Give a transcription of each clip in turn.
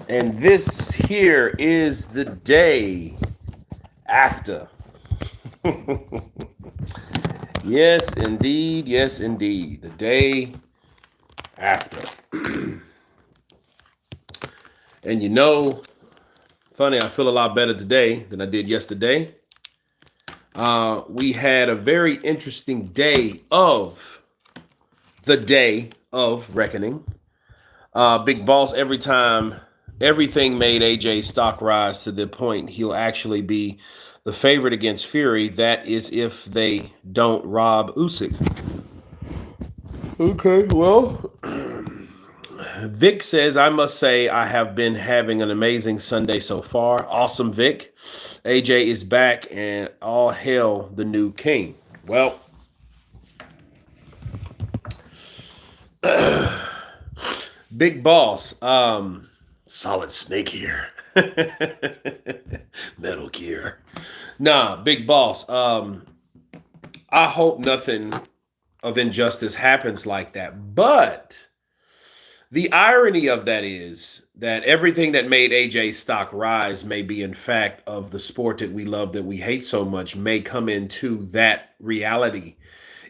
And this here is the day after. Yes, indeed. Yes, indeed. The day after. And funny, I feel a lot better today than I did yesterday. We had a very interesting day of the day of reckoning. Big Boss, every time everything made AJ's stock rise to the point he'll actually be the favorite against Fury. That is if they don't rob Usyk. Okay, well, Vic says, I must say I have been having an amazing Sunday so far. Awesome, Vic. AJ is back and all hail the new king. Well, Big Boss, Solid Snake here. Metal Gear. Nah, Big Boss, I hope nothing of injustice happens like that. But the irony of that is that everything that made AJ's stock rise may be, in fact, of the sport that we love, that we hate so much, may come into that reality.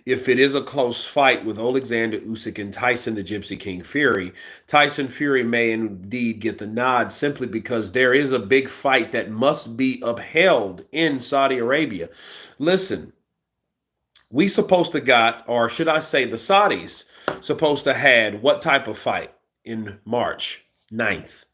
If it is a close fight with Alexander Usyk and Tyson the Gypsy King Fury, Tyson Fury may indeed get the nod simply because there is a big fight that must be upheld in Saudi Arabia. Listen, we supposed to got, or should I say the Saudis supposed to had what type of fight in March 9th?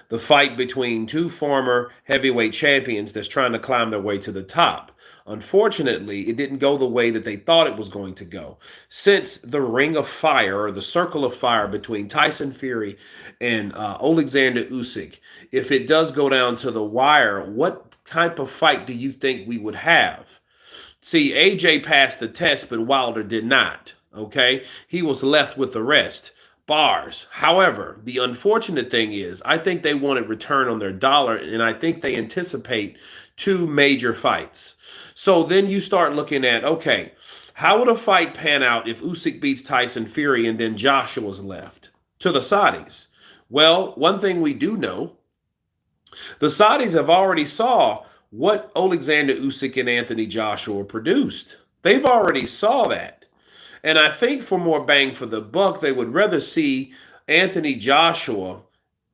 The fight between two former heavyweight champions that's trying to climb their way to the top. Unfortunately, it didn't go the way that they thought it was going to go. Since the ring of fire or the circle of fire between Tyson Fury and Alexander Usyk, if it does go down to the wire, what type of fight do you think we would have? See, AJ passed the test, but Wilder did not. Okay? He was left with the rest. Bars. However, the unfortunate thing is, I think they wanted return on their dollar, and I think they anticipate two major fights. So then you start looking at, okay, how would a fight pan out if Usyk beats Tyson Fury and then Joshua's left to the Saudis? Well, one thing we do know, the Saudis have already saw what Alexander Usyk and Anthony Joshua produced. They've already saw that. And I think for more bang for the buck, they would rather see Anthony Joshua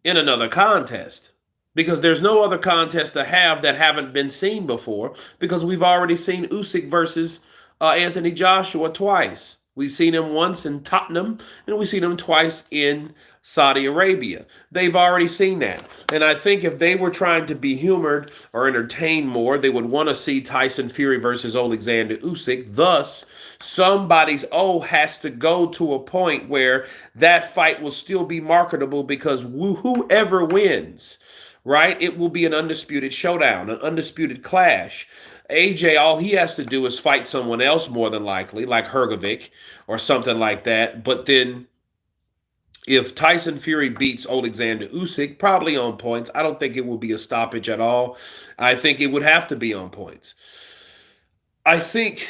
in another contest because there's no other contest to have that haven't been seen before because we've already seen Usyk versus Anthony Joshua twice. We've seen him once in Tottenham and we've seen him twice in Saudi Arabia. They've already seen that. And I think if they were trying to be humored or entertained more, they would want to see Tyson Fury versus Alexander Usyk. Thus, somebody's has to go to a point where that fight will still be marketable because whoever wins, right, it will be an undisputed showdown, an undisputed clash. AJ, all he has to do is fight someone else, more than likely, like Hergovic or something like that. But then if Tyson Fury beats Alexander Usyk, probably on points. I don't think it will be a stoppage at all. I think it would have to be on points. I think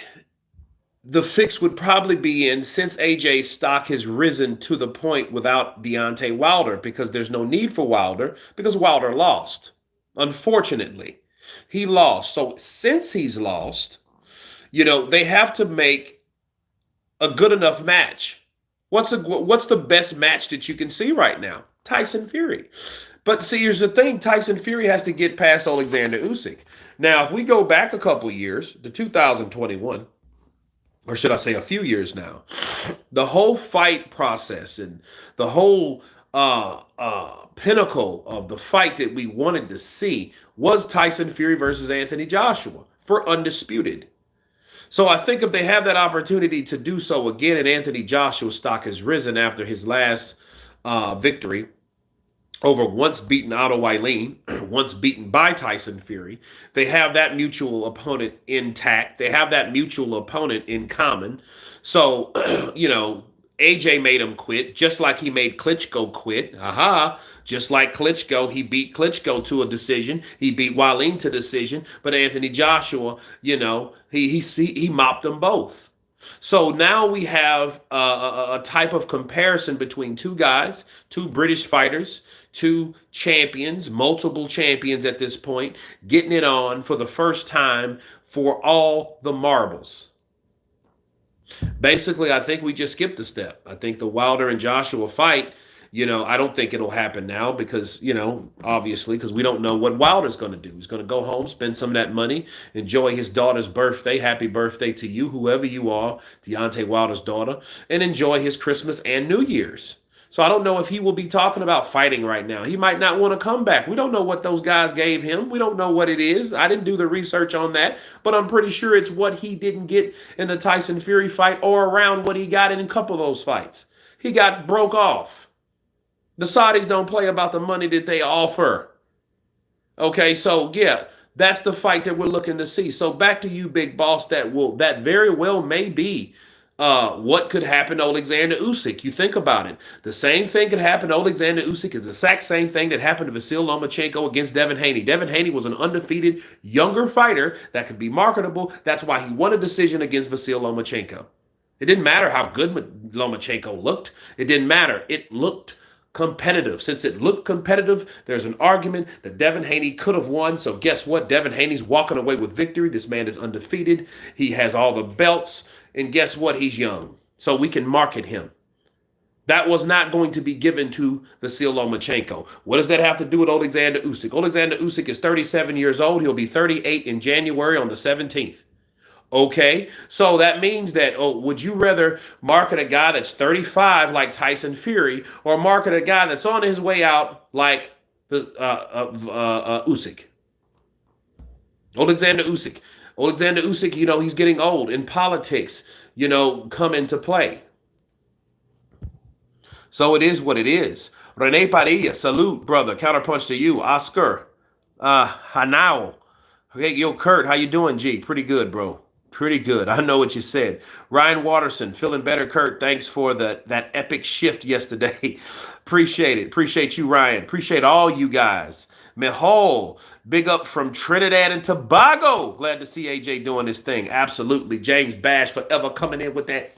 the fix would probably be in since AJ's stock has risen to the point without Deontay Wilder because there's no need for Wilder because Wilder lost. Unfortunately, he lost. So since he's lost, they have to make a good enough match. What's the best match that you can see right now? Tyson Fury. But see, here's the thing: Tyson Fury has to get past Alexander Usyk. Now, if we go back a couple years to 2021, or should I say a few years now, the whole fight process and the whole pinnacle of the fight that we wanted to see was Tyson Fury versus Anthony Joshua for undisputed. So I think if they have that opportunity to do so again, and Anthony Joshua's stock has risen after his last victory over once beaten Otto Wylien, once beaten by Tyson Fury, they have that mutual opponent intact. They have that mutual opponent in common. So, AJ made him quit, just like he made Klitschko quit. Aha. Just like Klitschko, he beat Klitschko to a decision. He beat Wylien to decision. But Anthony Joshua, he mopped them both. So now we have a type of comparison between two guys, two British fighters, two champions, multiple champions at this point, getting it on for the first time for all the marbles. Basically, I think we just skipped a step. I think the Wilder and Joshua fight, I don't think it'll happen now because, obviously, because we don't know what Wilder's going to do. He's going to go home, spend some of that money, enjoy his daughter's birthday. Happy birthday to you, whoever you are, Deontay Wilder's daughter, and enjoy his Christmas and New Year's. So I don't know if he will be talking about fighting right now. He might not want to come back. We don't know what those guys gave him. We don't know what it is. I didn't do the research on that, but I'm pretty sure it's what he didn't get in the Tyson Fury fight or around what he got in a couple of those fights. He got broke off. The Saudis don't play about the money that they offer. Okay, so yeah, that's the fight that we're looking to see. So back to you, Big Boss. That very well may be what could happen to Alexander Usyk. You think about it. The same thing could happen to Alexander Usyk is the exact same thing that happened to Vasyl Lomachenko against Devin Haney. Devin Haney was an undefeated younger fighter that could be marketable. That's why he won a decision against Vasyl Lomachenko. It didn't matter how good Lomachenko looked. It didn't matter. It looked competitive. Since it looked competitive, there's an argument that Devin Haney could have won. So guess what? Devin Haney's walking away with victory. This man is undefeated. He has all the belts. And guess what? He's young. So we can market him. That was not going to be given to Vasyl Lomachenko. What does that have to do with Alexander Usyk? Alexander Usyk is 37 years old. He'll be 38 in January on the 17th. Okay, so that means that, would you rather market a guy that's 35 like Tyson Fury or market a guy that's on his way out like Usyk? Alexander Usyk. Alexander Usyk, he's getting old. In politics, come into play. So it is what it is. Rene Padilla, salute, brother. Counterpunch to you. Oscar, Hanao. Hey, yo, Kurt, how you doing, G? Pretty good, bro. Pretty good. I know what you said. Ryan Watterson, feeling better, Kurt. Thanks for that epic shift yesterday. Appreciate it. Appreciate you, Ryan. Appreciate all you guys. Mihal, big up from Trinidad and Tobago. Glad to see AJ doing this thing. Absolutely. James Bash forever coming in with that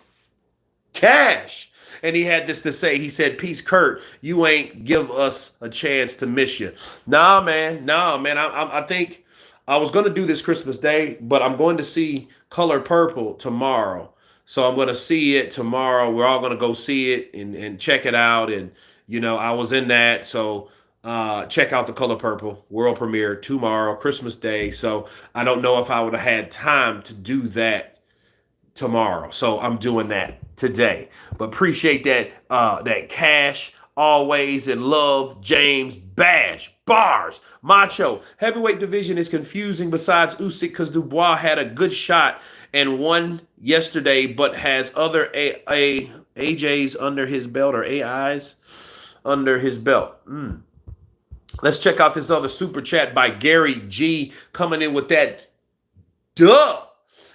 cash. And he had this to say. He said, peace, Kurt. You ain't give us a chance to miss you. Nah, man. I think I was going to do this Christmas Day, but I'm going to see Color Purple tomorrow. So I'm going to see it tomorrow. We're all going to go see it and check it out. And, I was in that. So check out The Color Purple world premiere tomorrow, Christmas Day. So I don't know if I would have had time to do that tomorrow. So I'm doing that today. But appreciate that cash. Always in love, James Bash. Bars. Macho. Heavyweight division is confusing besides Usyk because Dubois had a good shot and won yesterday, but has other AJs under his belt or AIs under his belt. Let's check out this other super chat by Gary G coming in with that duh.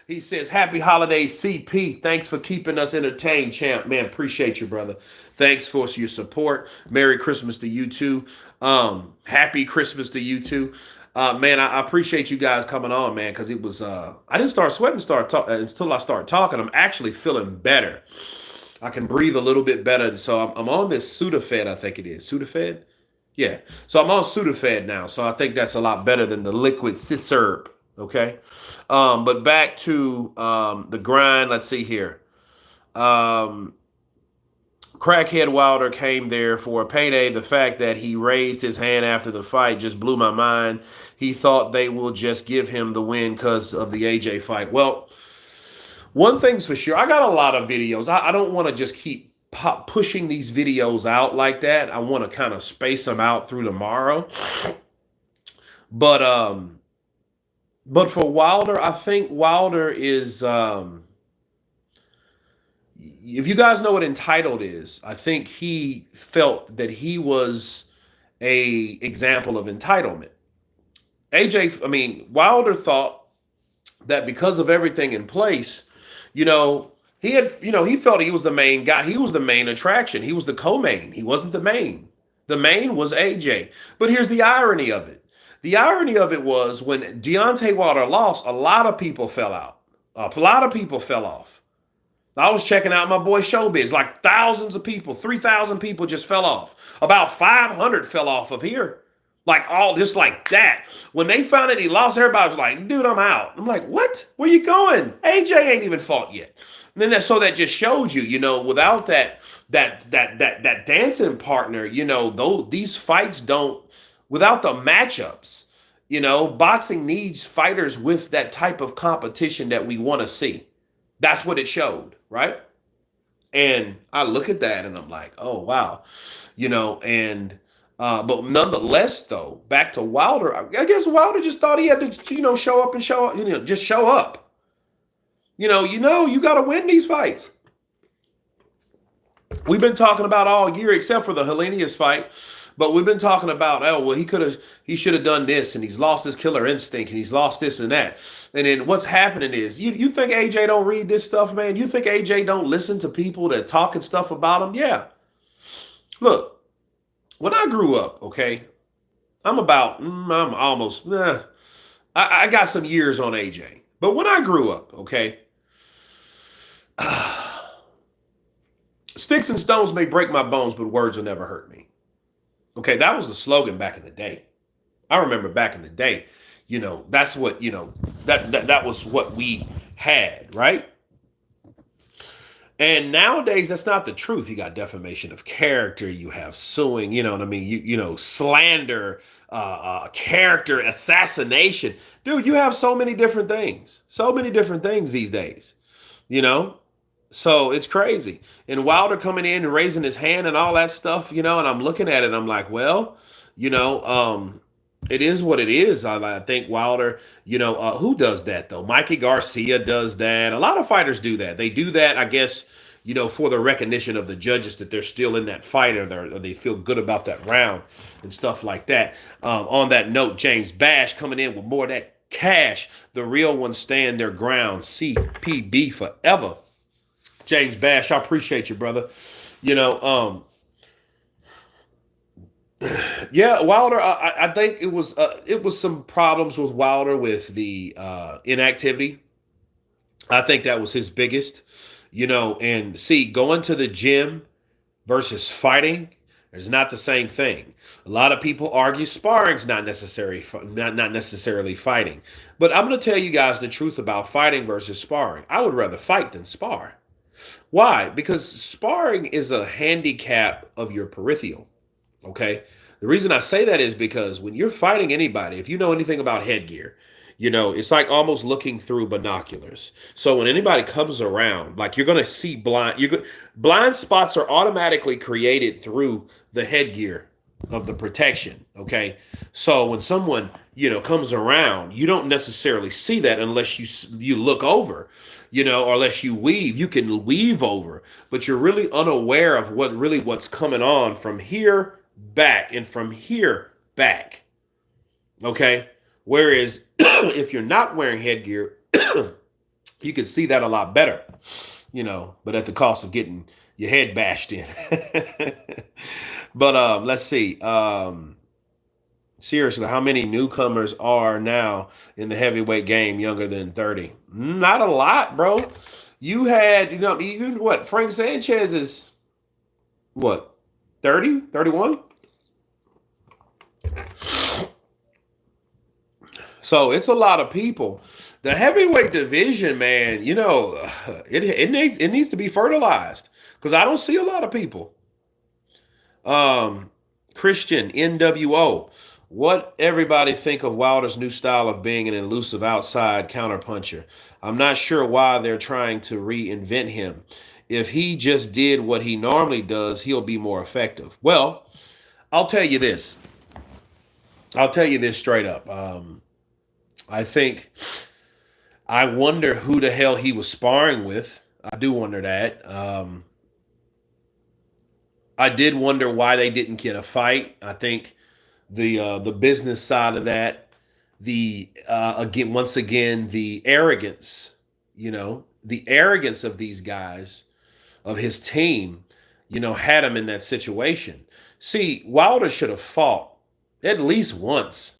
He says, happy holidays, CP. Thanks for keeping us entertained, champ. Man, appreciate you, brother. Thanks for your support. Merry Christmas to you too. Happy Christmas to you too. Man, I appreciate you guys coming on, man, because it was, I didn't start sweating until I started talking. I'm actually feeling better. I can breathe a little bit better. So I'm on this Sudafed, I think it is. Sudafed? Yeah. So I'm on Sudafed now. So I think that's a lot better than the liquid Ciserb. Okay. But back to the grind. Let's see here. Crackhead Wilder came there for a payday. The fact that he raised his hand after the fight just blew my mind. He thought they will just give him the win because of the AJ fight. Well, one thing's for sure. I got a lot of videos. I don't want to just keep pushing these videos out like that. I want to kind of space them out through tomorrow. But for Wilder, I think Wilder is, if you guys know what entitled is, I think he felt that he was a example of entitlement. Wilder thought that because of everything in place, he felt he was the main guy. He was the main attraction. He was the co-main. He wasn't the main. The main was AJ. But here's the irony of it. The irony of it was when Deontay Wilder lost, a lot of people fell out. A lot of people fell off. I was checking out my boy Showbiz. Like thousands of people, 3,000 people just fell off. About 500 fell off of here. Like all just like that. When they found out he lost, everybody was like, dude, I'm out. I'm like, what? Where you going? AJ ain't even fought yet. And then that so that just showed you, without that dancing partner, though these fights don't without the matchups, boxing needs fighters with that type of competition that we want to see. That's what it showed, right? And I look at that and I'm like, oh wow, and but nonetheless, though, back to Wilder, I guess Wilder just thought he had to, show up and show up, just show up. You got to win these fights. We've been talking about all year, except for the Helenius fight. But we've been talking about, oh, well, he should have done this, and he's lost his killer instinct, and he's lost this and that. And then what's happening is, you think AJ don't read this stuff, man? You think AJ don't listen to people that talking stuff about him? Yeah. Look, when I grew up, okay, I'm almost, I got some years on AJ. But when I grew up, okay, sticks and stones may break my bones, but words will never hurt me. Okay, that was the slogan back in the day. I remember back in the day, that's what, that was what we had, right? And nowadays, that's not the truth. You got defamation of character. You have suing. You know what I mean? Slander, character assassination. Dude, you have so many different things. So many different things these days. You know, so it's crazy. And Wilder coming in and raising his hand and all that stuff. And I'm looking at it. And I'm like, well, it is what it is. I think Wilder, who does that though? Mikey Garcia does that. A lot of fighters do that. They do that, I guess, for the recognition of the judges that they're still in that fight or they feel good about that round and stuff like that. On that note, James Bash coming in with more of that cash. The real ones stand their ground. CPB forever. James Bash, I appreciate you, brother. You know, Yeah, Wilder. I think it was some problems with Wilder with the inactivity. I think that was his biggest. And see, going to the gym versus fighting is not the same thing. A lot of people argue sparring's not necessarily fighting. But I'm going to tell you guys the truth about fighting versus sparring. I would rather fight than spar. Why? Because sparring is a handicap of your peripheral. Okay. The reason I say that is because when you're fighting anybody, if you know anything about headgear, it's like almost looking through binoculars. So when anybody comes around, like you're going to see blind spots are automatically created through the headgear of the protection. Okay. So when someone, comes around, you don't necessarily see that unless you look over, or unless you weave. You can weave over, but you're really unaware of what's coming on from here back and from here back. Okay. Whereas if you're not wearing headgear, you can see that a lot better, but at the cost of getting your head bashed in. But let's see. Seriously, how many newcomers are now in the heavyweight game younger than 30? Not a lot, bro. You had, even what? Frank Sanchez is what? 30, 31? So it's a lot of people. The heavyweight division, man, it needs to be fertilized because I don't see a lot of people. Christian NWO. What everybody think of Wilder's new style of being an elusive outside counterpuncher? I'm not sure why they're trying to reinvent him. If he just did what he normally does, he'll be more effective. Well, I'll tell you this. I'll tell you this straight up. I wonder who the hell he was sparring with. I do wonder that. I did wonder why they didn't get a fight. I think the business side of that, the again once again the arrogance, the arrogance of these guys, of his team, had him in that situation. See, Wilder should have fought at least once.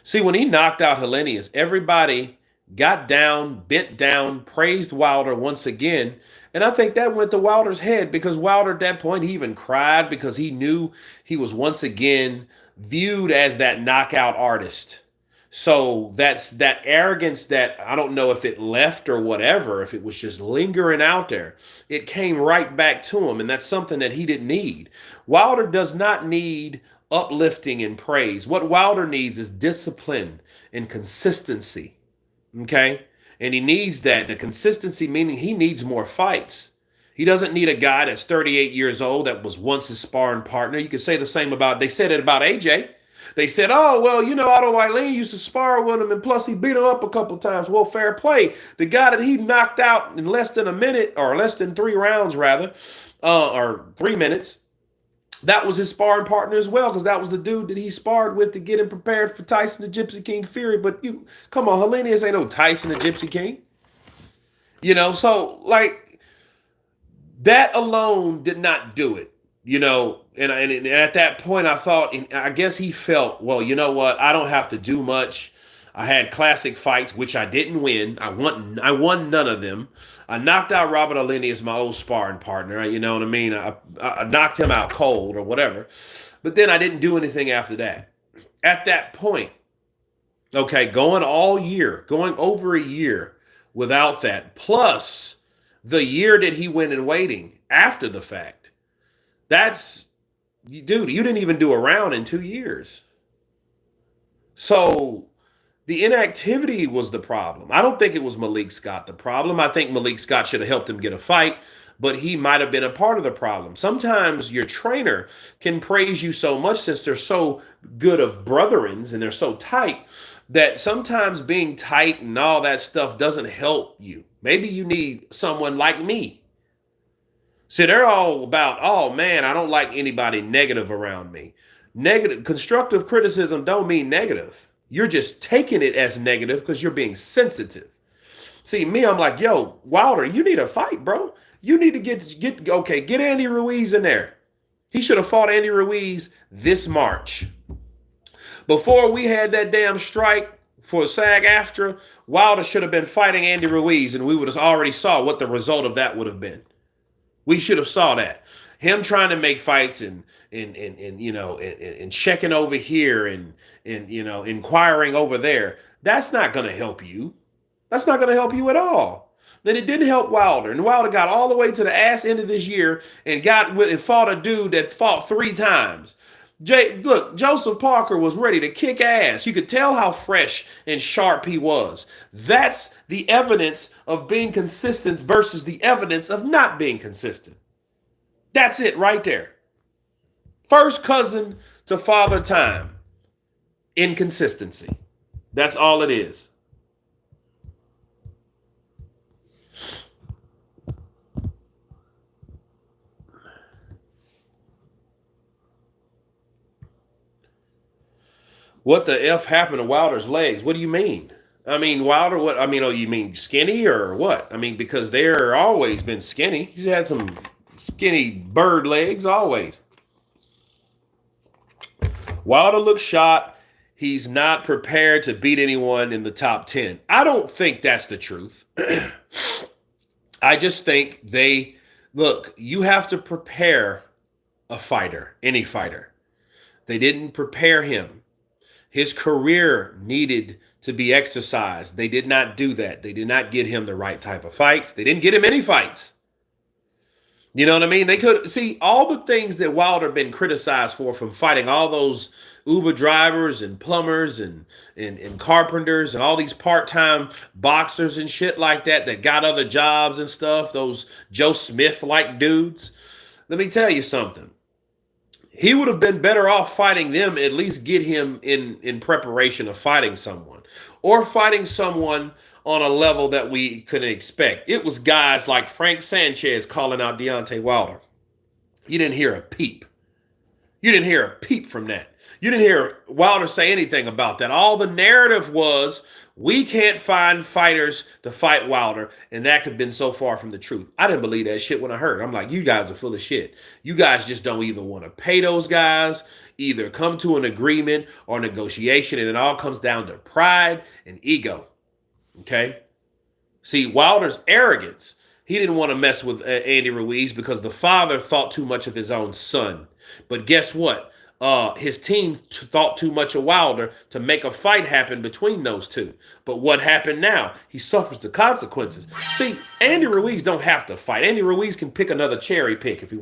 See, when he knocked out Helenius, everybody got down, bent down, praised Wilder once again. And I think that went to Wilder's head because Wilder at that point, he even cried because he knew he was once again viewed as that knockout artist. So that's that arrogance that I don't know if it left or whatever, if it was just lingering out there. It came right back to him, and that's something that he didn't need. Wilder does not need uplifting and praise. What Wilder needs is discipline and consistency. Okay? And he needs that. The consistency meaning he needs more fights. He doesn't need a guy that's 38 years old that was once his sparring partner. You could say the same about, they said it about AJ. They said, oh, well, Otto Wyllie used to spar with him, and plus he beat him up a couple times. Well, fair play. The guy that he knocked out in less than a minute, or less than 3 rounds, rather, or 3 minutes, that was his sparring partner as well, because that was the dude that he sparred with to get him prepared for Tyson the Gypsy King Fury. But come on, Helenius ain't no Tyson the Gypsy King. So like that alone did not do it. And at that point I thought, and I guess he felt, well, you know what? I don't have to do much. I had classic fights, which I didn't win. I won none of them. I knocked out Robert Helenius, my old sparring partner. You know what I mean? I knocked him out cold or whatever. But then I didn't do anything after that. At that point, okay, going over a year without that, plus the year that he went in waiting after the fact. Dude, you didn't even do a round in 2 years. So the inactivity was the problem. I don't think it was Malik Scott the problem. I think Malik Scott should have helped him get a fight, but he might have been a part of the problem. Sometimes your trainer can praise you so much since they're so good of brethrens and they're so tight that sometimes being tight and all that stuff doesn't help you. Maybe you need someone like me. See, they're all about, oh man, I don't like anybody negative around me. Constructive criticism don't mean negative. You're just taking it as negative because you're being sensitive. See, me, I'm like, yo, Wilder, you need a fight, bro. You need to get Andy Ruiz in there. He should have fought Andy Ruiz this March. Before we had that damn strike for SAG-AFTRA, Wilder should have been fighting Andy Ruiz, and we would have already saw what the result of that would have been. We should have saw that. Him trying to make fights and checking over here and inquiring over there. That's not going to help you. That's not going to help you at all. Then it didn't help Wilder. And Wilder got all the way to the ass end of this year and fought a dude that fought 3 times. Look, Joseph Parker was ready to kick ass. You could tell how fresh and sharp he was. That's the evidence of being consistent versus the evidence of not being consistent. That's it right there. First cousin to Father Time. Inconsistency. That's all it is. What the F happened to Wilder's legs? What do you mean? I mean, Wilder, what? I mean, oh, you mean skinny or what? I mean, because they're always been skinny. He's had some skinny bird legs always. Wilder looks shot. He's not prepared to beat anyone in the top 10. I don't think that's the truth. I just think you have to prepare a fighter, any fighter. They didn't prepare him. His career needed to be exercised. They did not do that. They did not get him the right type of fights. They didn't get him any fights. You know what I mean? They could see all the things that Wilder been criticized for, from fighting all those Uber drivers and plumbers and carpenters and all these part-time boxers and shit like that got other jobs and stuff, those Joe Smith-like dudes. Let me tell you something. He would have been better off fighting them, at least get him in preparation of fighting someone. Or fighting someone on a level that we couldn't expect. It was guys like Frank Sanchez calling out Deontay Wilder. You didn't hear a peep. You didn't hear a peep from that. You didn't hear Wilder say anything about that. All the narrative was, we can't find fighters to fight Wilder, and that could have been so far from the truth. I didn't believe that shit when I heard it. I'm like, you guys are full of shit. You guys just don't even want to pay those guys, either come to an agreement or negotiation, and it all comes down to pride and ego. Okay. See, Wilder's arrogance. He didn't want to mess with Andy Ruiz because the father thought too much of his own son. But guess what? His team thought too much of Wilder to make a fight happen between those two. But what happened now? He suffers the consequences. See, Andy Ruiz don't have to fight. Andy Ruiz can pick another cherry pick if he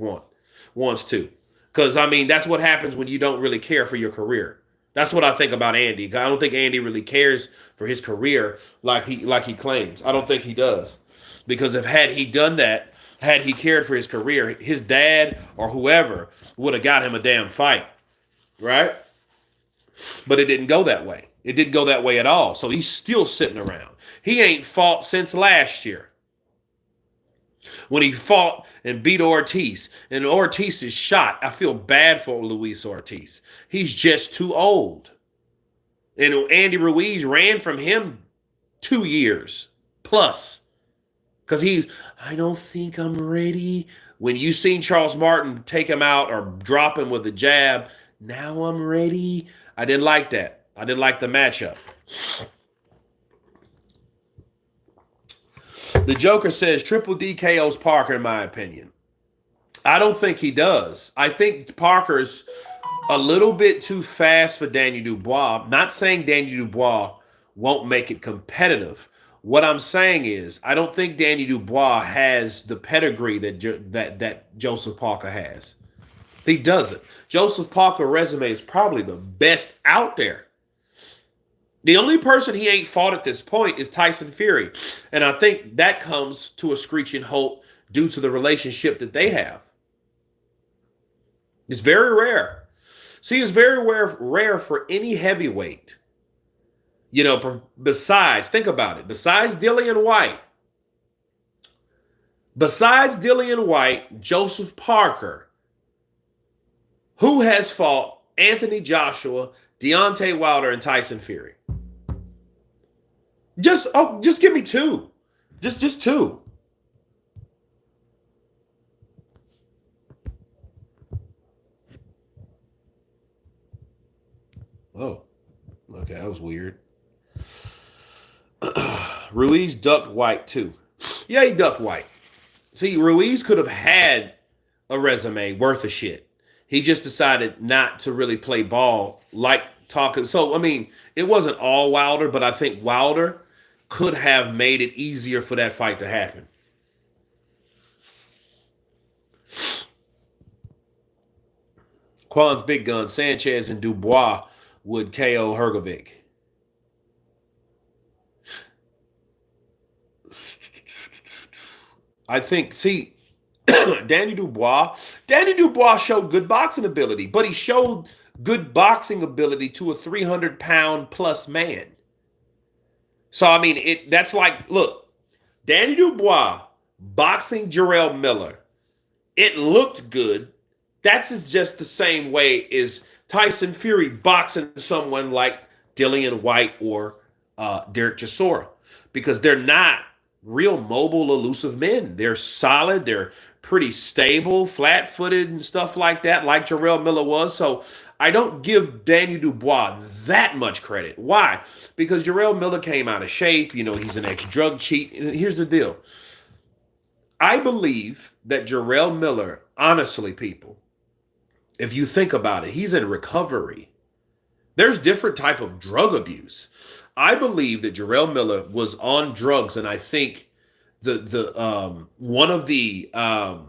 wants to. Because I mean, that's what happens when you don't really care for your career. That's what I think about Andy. I don't think Andy really cares for his career like he claims. I don't think he does. Because if had he done that, had he cared for his career, his dad or whoever would have got him a damn fight. Right? But it didn't go that way. It didn't go that way at all. So he's still sitting around. He ain't fought since last year when he fought and beat Ortiz. And Ortiz is shot. I feel bad for Luis Ortiz. He's just too old. And Andy Ruiz ran from him 2 years plus. Because I don't think I'm ready. When you seen Charles Martin take him out or drop him with a jab, now I'm ready. I didn't like that. I didn't like the matchup. The Joker says Triple D KO's Parker, in my opinion. I don't think he does. I think Parker's a little bit too fast for Daniel Dubois. I'm not saying Daniel Dubois won't make it competitive. What I'm saying is, I don't think Daniel Dubois has the pedigree that Joseph Parker has. He doesn't. Joseph Parker's resume is probably the best out there. The only person he ain't fought at this point is Tyson Fury. And I think that comes to a screeching halt due to the relationship that they have. It's very rare. See, it's very rare for any heavyweight. You know, think about it. Besides Dillian White, Joseph Parker, who has fought Anthony Joshua, Deontay Wilder, and Tyson Fury? Just give me two. Just two. Oh, okay, that was weird. Ruiz ducked White too. Yeah, he ducked White. See, Ruiz could have had a resume worth of shit. He just decided not to really play ball like talking. So, I mean, it wasn't all Wilder, but I think Wilder could have made it easier for that fight to happen. Quan's big gun, Sanchez and Dubois would KO Hrgovic. I think, see, Danny Dubois showed good boxing ability, but he showed good boxing ability to a 300-pound plus man. So, I mean, that's like, look, Danny Dubois boxing Jarrell Miller. It looked good. That's just the same way as Tyson Fury boxing someone like Dillian White or Derek Chisora, because they're not real mobile, elusive men. They're solid. They're pretty stable, flat-footed and stuff like that, like Jarrell Miller was. So I don't give Daniel Dubois that much credit. Why? Because Jarrell Miller came out of shape. You know, he's an ex-drug cheat. And here's the deal. I believe that Jarrell Miller, honestly, people, if you think about it, he's in recovery. There's different type of drug abuse. I believe that Jarrell Miller was on drugs, and I think one of the not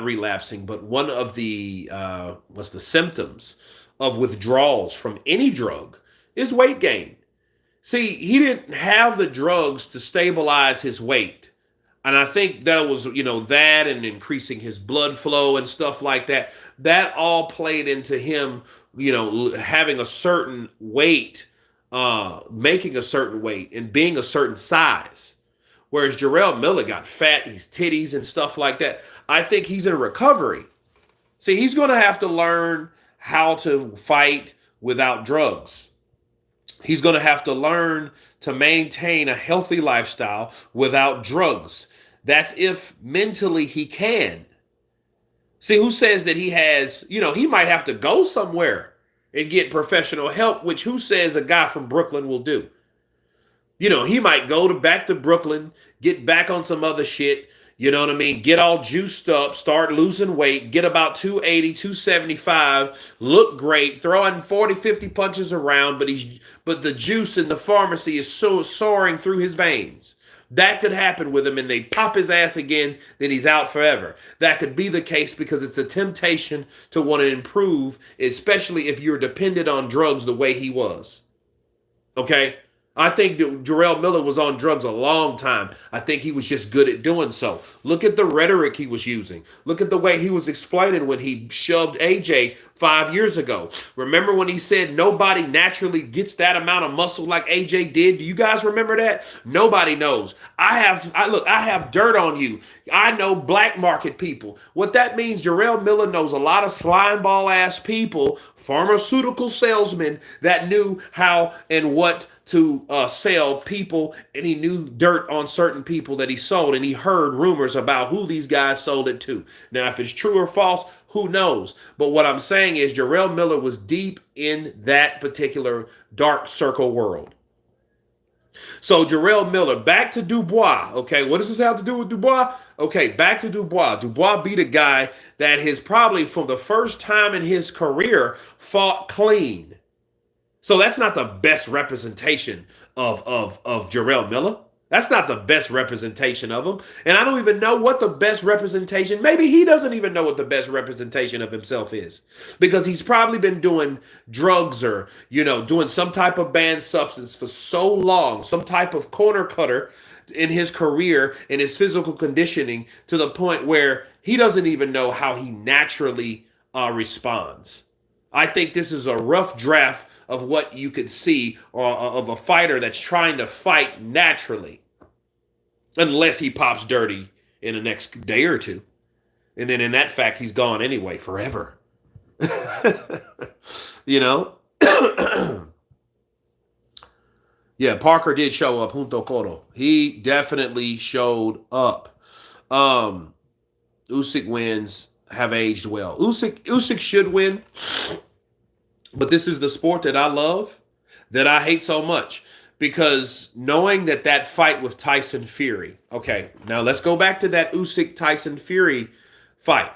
relapsing, but one of the what's the symptoms of withdrawals from any drug is weight gain. See, he didn't have the drugs to stabilize his weight. And I think that was, that and increasing his blood flow and stuff like that. That all played into him, having a certain weight, making a certain weight and being a certain size. Whereas Jarrell Miller got fat, he's titties and stuff like that. I think he's in recovery. See, he's going to have to learn how to fight without drugs. He's going to have to learn to maintain a healthy lifestyle without drugs. That's if mentally he can. See, who says that he has, he might have to go somewhere and get professional help, which who says a guy from Brooklyn will do? He might go back to Brooklyn, get back on some other shit, you know what I mean? Get all juiced up, start losing weight, get about 280, 275, look great, throwing 40, 50 punches around, but the juice in the pharmacy is so soaring through his veins. That could happen with him, and they pop his ass again, then he's out forever. That could be the case because it's a temptation to want to improve, especially if you're dependent on drugs the way he was. Okay? I think that Jarrell Miller was on drugs a long time. I think he was just good at doing so. Look at the rhetoric he was using. Look at the way he was explaining when he shoved AJ 5 years ago. Remember when he said nobody naturally gets that amount of muscle like AJ did? Do you guys remember that? Nobody knows. I have dirt on you. I know black market people. What that means, Jarrell Miller knows a lot of slime ball ass people, pharmaceutical salesmen that knew how and what to sell people, and he knew dirt on certain people that he sold, and he heard rumors about who these guys sold it to. Now, if it's true or false, who knows? But what I'm saying is Jarrell Miller was deep in that particular dark circle world. So Jarrell Miller, back to Dubois. Okay, what does this have to do with Dubois? Okay, back to Dubois. Dubois beat a guy that has probably, from the first time in his career, fought clean. So that's not the best representation of Jarrell Miller. That's not the best representation of him. And I don't even know what the best representation, maybe he doesn't even know what the best representation of himself is. Because he's probably been doing drugs or, doing some type of banned substance for so long, some type of corner cutter in his career and his physical conditioning to the point where he doesn't even know how he naturally responds. I think this is a rough draft of what you could see of a fighter that's trying to fight naturally. Unless he pops dirty in the next day or two. And then in that fact, he's gone anyway, forever. Yeah, Parker did show up, Junto Coro. He definitely showed up. Usyk wins have aged well. Usyk should win. But this is the sport that I love, that I hate so much. Because knowing that fight with Tyson Fury, okay, now let's go back to that Usyk-Tyson Fury fight.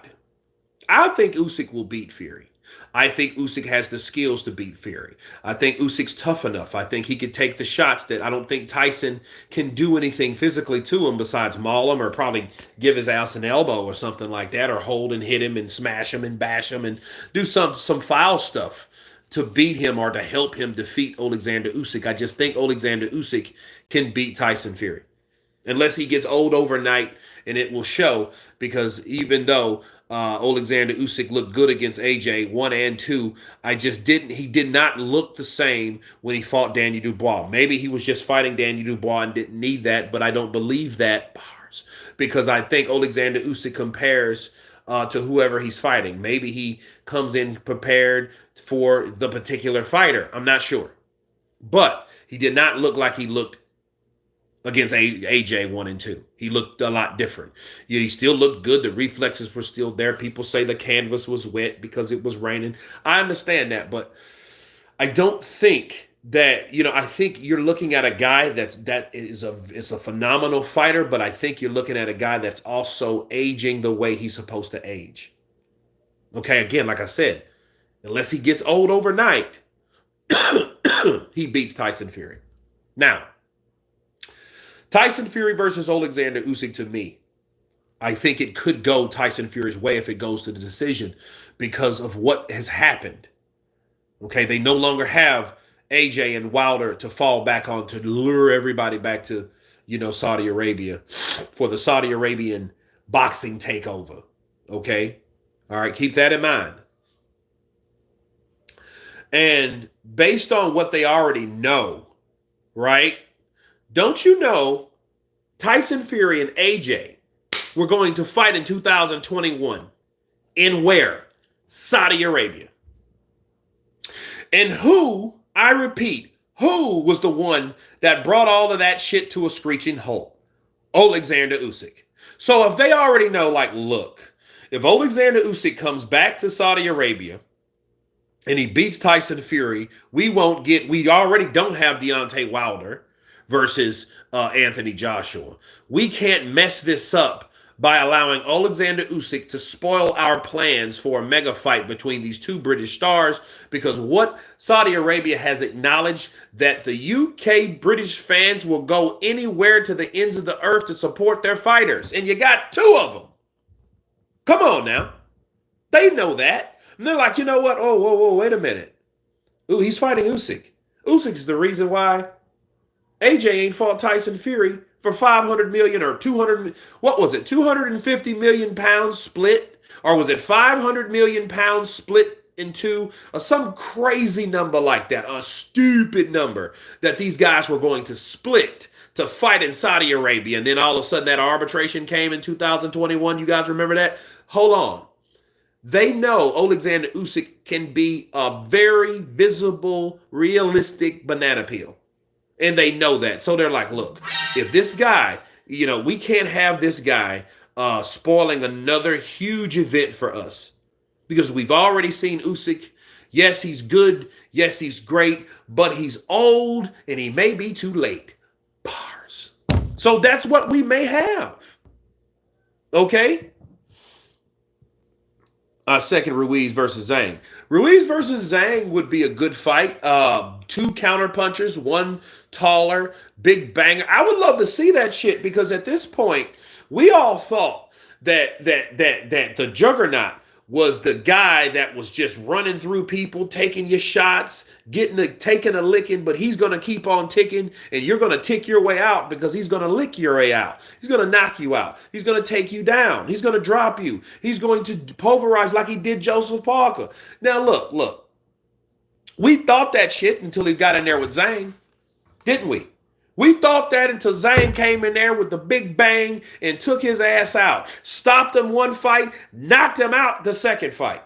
I think Usyk will beat Fury. I think Usyk has the skills to beat Fury. I think Usyk's tough enough. I think he could take the shots that I don't think Tyson can do anything physically to him besides maul him or probably give his ass an elbow or something like that, or hold and hit him and smash him and bash him and do some foul stuff to beat him or to help him defeat Alexander Usyk. I just think Alexander Usyk can beat Tyson Fury. Unless he gets old overnight, and it will show, because even though Alexander Usyk looked good against AJ 1 and 2, he did not look the same when he fought Daniel Dubois. Maybe he was just fighting Daniel Dubois and didn't need that, but I don't believe that, because I think Alexander Usyk compares to whoever he's fighting. Maybe he comes in prepared for the particular fighter. I'm not sure. But he did not look like he looked against AJ 1 and 2. He looked a lot different. He still looked good. The reflexes were still there. People say the canvas was wet because it was raining. I understand that, but I don't think that, I think you're looking at a guy that is a phenomenal fighter, but I think you're looking at a guy that's also aging the way he's supposed to age. Okay, again, like I said, unless he gets old overnight, he beats Tyson Fury. Now, Tyson Fury versus Alexander Usyk, to me, I think it could go Tyson Fury's way if it goes to the decision because of what has happened. Okay, they no longer have AJ and Wilder to fall back on to lure everybody back to, Saudi Arabia for the Saudi Arabian boxing takeover. Okay? All right, keep that in mind. And based on what they already know, right? Don't you know Tyson Fury and AJ were going to fight in 2021 in where? Saudi Arabia. And who, I repeat, who was the one that brought all of that shit to a screeching halt? Alexander Usyk. So if they already know, look, if Alexander Usyk comes back to Saudi Arabia and he beats Tyson Fury, we already don't have Deontay Wilder versus Anthony Joshua. We can't mess this up by allowing Alexander Usyk to spoil our plans for a mega fight between these two British stars, because what Saudi Arabia has acknowledged that the UK British fans will go anywhere to the ends of the earth to support their fighters. And you got two of them. Come on now. They know that. And they're like, you know what? Oh, whoa, wait a minute. Ooh, he's fighting Usyk. Usyk's the reason why AJ ain't fought Tyson Fury for 500 million or 200. What was it? 250 million pounds split, or was it 500 million pounds split into some crazy number like that? A stupid number that these guys were going to split to fight in Saudi Arabia, and then all of a sudden that arbitration came in 2021. You guys remember that? Hold on. They know Alexander Usyk can be a very visible, realistic banana peel. And they know that. So they're like, look, if this guy, we can't have this guy spoiling another huge event for us, because we've already seen Usyk. Yes, he's good. Yes, he's great, but he's old and he may be too late. Bars. So that's what we may have. Okay? Second, Ruiz versus Zhang. Ruiz versus Zhang would be a good fight. Two counter punchers, one taller, big banger. I would love to see that shit, because at this point, we all thought that the Juggernaut was the guy that was just running through people, taking your shots, taking a licking, but he's going to keep on ticking, and you're going to tick your way out, because he's going to lick your way out. He's going to knock you out. He's going to take you down. He's going to drop you. He's going to pulverize like he did Joseph Parker. Now, look. We thought that shit until he got in there with Zhang, didn't we? We thought that until Zhang came in there with the big bang and took his ass out. Stopped him one fight, knocked him out the second fight.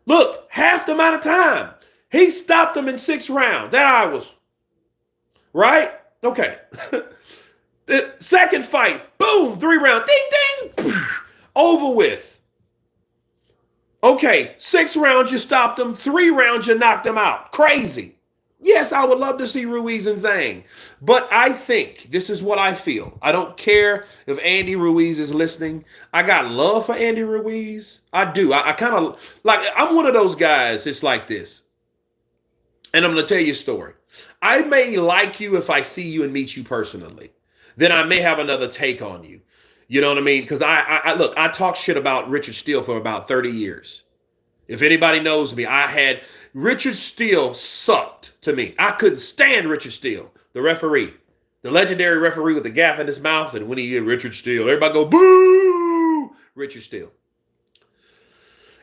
Look, half the amount of time. He stopped him in 6 rounds. That I was. Right? Okay. The second fight, boom, 3 rounds. Ding, ding. Over with. Okay, 6 rounds you stopped him. 3 rounds you knocked him out. Crazy. Yes, I would love to see Ruiz and Zhang, but I think this is what I feel. I don't care if Andy Ruiz is listening. I got love for Andy Ruiz. I do. I kind of like, I'm one of those guys. It's like this. And I'm going to tell you a story. I may like you if I see you and meet you personally. Then I may have another take on you. You know what I mean? Because look, I talk shit about Richard Steele for about 30 years. If anybody knows me, Richard Steele sucked to me. I couldn't stand Richard Steele, the referee, the legendary referee with the gap in his mouth. And when he did Richard Steele, everybody go, boo, Richard Steele.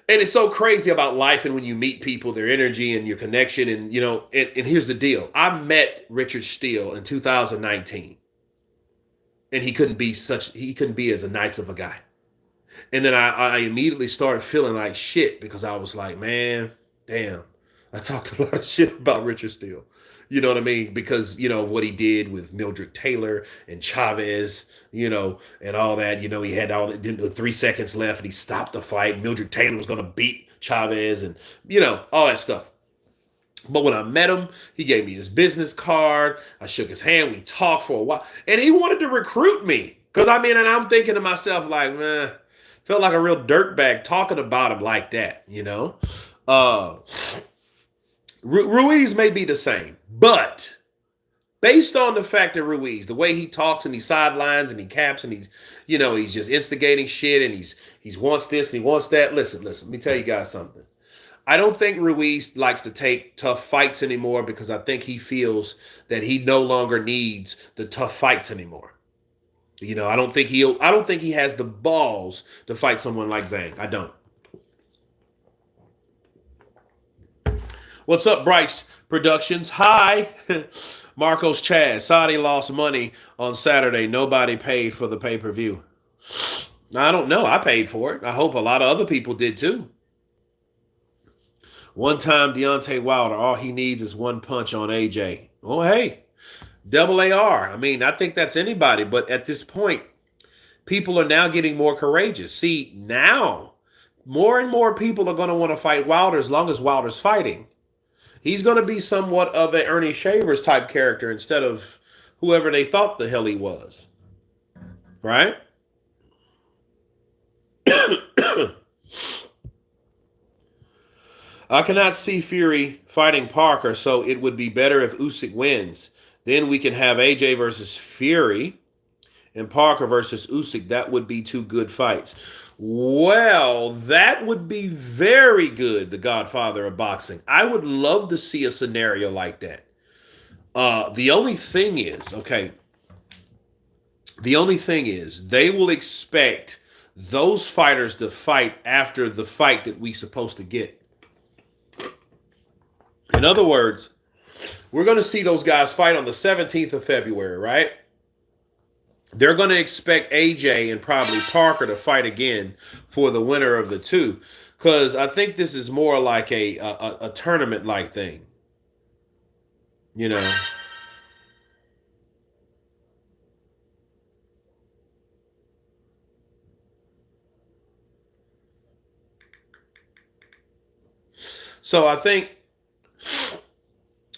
And it's so crazy about life, and when you meet people, their energy and your connection. And, and here's the deal. I met Richard Steele in 2019, and he couldn't be as a nice of a guy. And then I immediately started feeling like shit, because I was like, man, damn, I talked a lot of shit about Richard Steele. You know what I mean? Because, what he did with Mildred Taylor and Chavez, and all that. He had 3 seconds left and he stopped the fight. Mildred Taylor was going to beat Chavez and, all that stuff. But when I met him, he gave me his business card. I shook his hand. We talked for a while. And he wanted to recruit me. Because, and I'm thinking to myself, like, man, felt like a real dirtbag talking about him like that, Ruiz may be the same, but based on the fact that Ruiz, the way he talks and he sidelines and he caps and he's just instigating shit and he wants this and he wants that. Listen, let me tell you guys something. I don't think Ruiz likes to take tough fights anymore, because I think he feels that he no longer needs the tough fights anymore. I don't think he has the balls to fight someone like Zhang. I don't. What's up, Bryce Productions? Hi. Marcos Chaz. Saudi lost money on Saturday. Nobody paid for the pay-per-view. I don't know. I paid for it. I hope a lot of other people did too. One time, Deontay Wilder, all he needs is one punch on AJ. Oh, hey. Double AR. I think that's anybody. But at this point, people are now getting more courageous. See, now more and more people are going to want to fight Wilder as long as Wilder's fighting. He's going to be somewhat of a Ernie Shavers type character instead of whoever they thought the hell he was. Right? I cannot see Fury fighting Parker, so it would be better if Usyk wins. Then we can have AJ versus Fury and Parker versus Usyk. That would be two good fights. Well, that would be very good, the Godfather of boxing. I would love to see a scenario like that. The only thing is, they will expect those fighters to fight after the fight that we supposed to get. In other words, we're going to see those guys fight on the 17th of February, right? They're going to expect AJ and probably Parker to fight again for the winner of the two, because I think this is more like a tournament-like thing, you know. So I think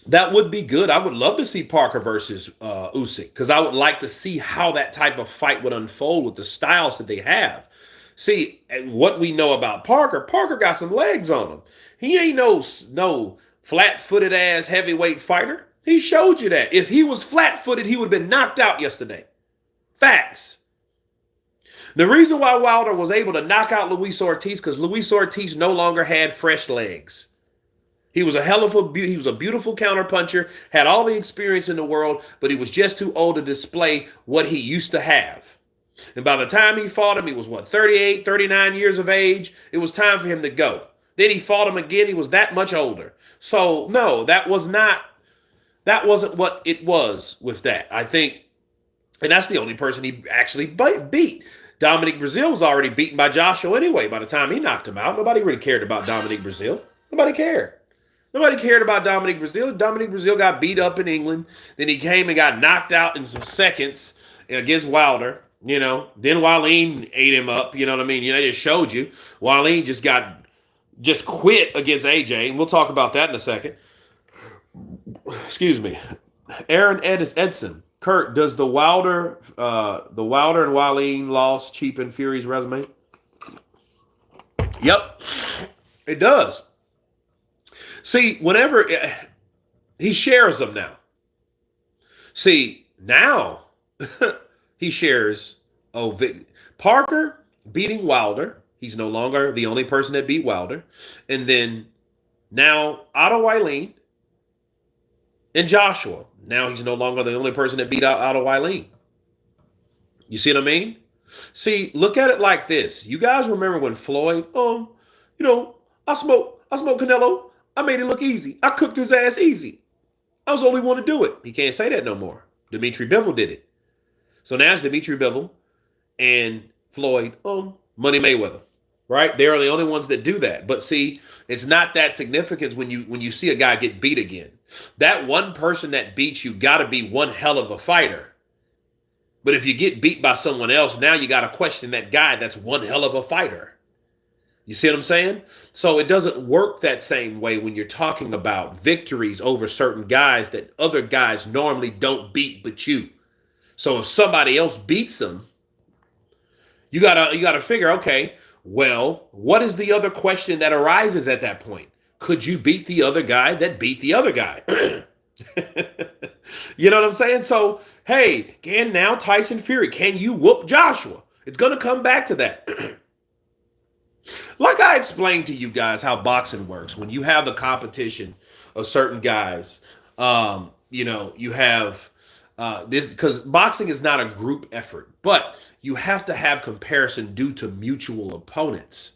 that would be good. I would love to see Parker versus Usyk, because I would like to see how that type of fight would unfold with the styles that they have. See, what we know about Parker, Parker got some legs on him. He ain't no flat-footed ass heavyweight fighter. He showed you that. If he was flat-footed, he would have been knocked out yesterday. Facts. The reason why Wilder was able to knock out Luis Ortiz, because Luis Ortiz no longer had fresh legs. He was a beautiful counterpuncher, had all the experience in the world, but he was just too old to display what he used to have. And by the time he fought him, he was 38, 39 years of age. It was time for him to go. Then he fought him again. He was that much older. So no, that wasn't what it was with that. I think, and that's the only person he actually beat. Dominic Breazeale was already beaten by Joshua anyway by the time he knocked him out. Nobody really cared about Dominic Breazeale. Nobody cared. Nobody cared about Dominic Breazeale. Dominic Breazeale got beat up in England. Then he came and got knocked out in some seconds against Wilder. You know, then Wallin ate him up. You know what I mean? They just showed you. Wallin just quit against AJ. And we'll talk about that in a second. Excuse me. Aaron Edson. Kurt, does the Wilder and Wallin loss cheapen Fury's resume? Yep, it does. See, whenever he shares them now. See, now he shares, Parker beating Wilder. He's no longer the only person that beat Wilder. And then now Otto Wallin and Joshua. Now he's no longer the only person that beat Otto Wallin. You see what I mean? See, look at it like this. You guys remember when Floyd, I smoked Canelo. I made it look easy. I cooked his ass easy. I was the only one to do it. He can't say that no more. Dimitri Bivol did it. So now it's Dimitri Bivol and Floyd, Money Mayweather, right? They're the only ones that do that. But see, it's not that significant when you see a guy get beat again. That one person that beats you got to be one hell of a fighter. But if you get beat by someone else, now you got to question that guy that's one hell of a fighter. You see what I'm saying? So it doesn't work that same way when you're talking about victories over certain guys that other guys normally don't beat but you. So if somebody else beats them, you gotta figure, okay, well, what is the other question that arises at that point? Could you beat the other guy that beat the other guy? You know what I'm saying? So, hey, can now Tyson Fury, can you whoop Joshua? It's gonna come back to that. Like I explained to you guys how boxing works. When you have the competition of certain guys, you have this, because boxing is not a group effort, but you have to have comparison due to mutual opponents,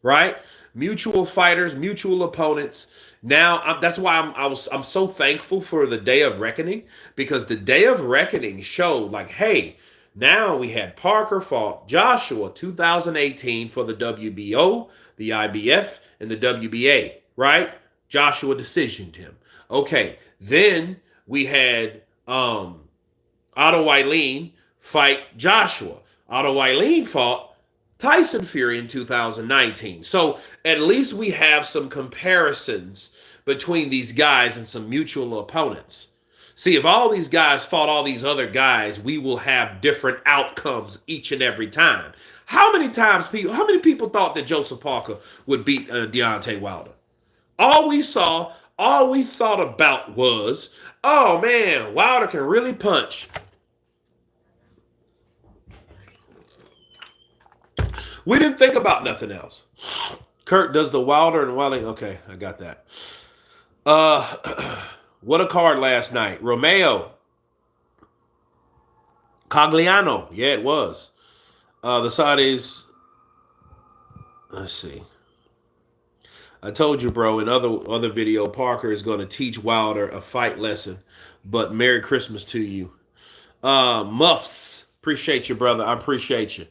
right? Mutual fighters, mutual opponents. Now that's why I'm so thankful for the Day of Reckoning, because the Day of Reckoning showed like, hey, now we had Parker fought Joshua 2018 for the WBO, the IBF, and the WBA, right? Joshua decisioned him. Okay, then we had Otto Wallin fight Joshua. Otto Wallin fought Tyson Fury in 2019. So at least we have some comparisons between these guys and some mutual opponents. See, if all these guys fought all these other guys, we will have different outcomes each and every time. How many people thought that Joseph Parker would beat Deontay Wilder? All we thought about was, oh man, Wilder can really punch. We didn't think about nothing else. Kurt does the Wilder and Welling. Okay, I got that. What a card last night. Romeo. Cogliano. Yeah, it was. The Saudis. Let's see. I told you, bro, in other video, Parker is going to teach Wilder a fight lesson. But Merry Christmas to you. Muffs. Appreciate you, brother. I appreciate you.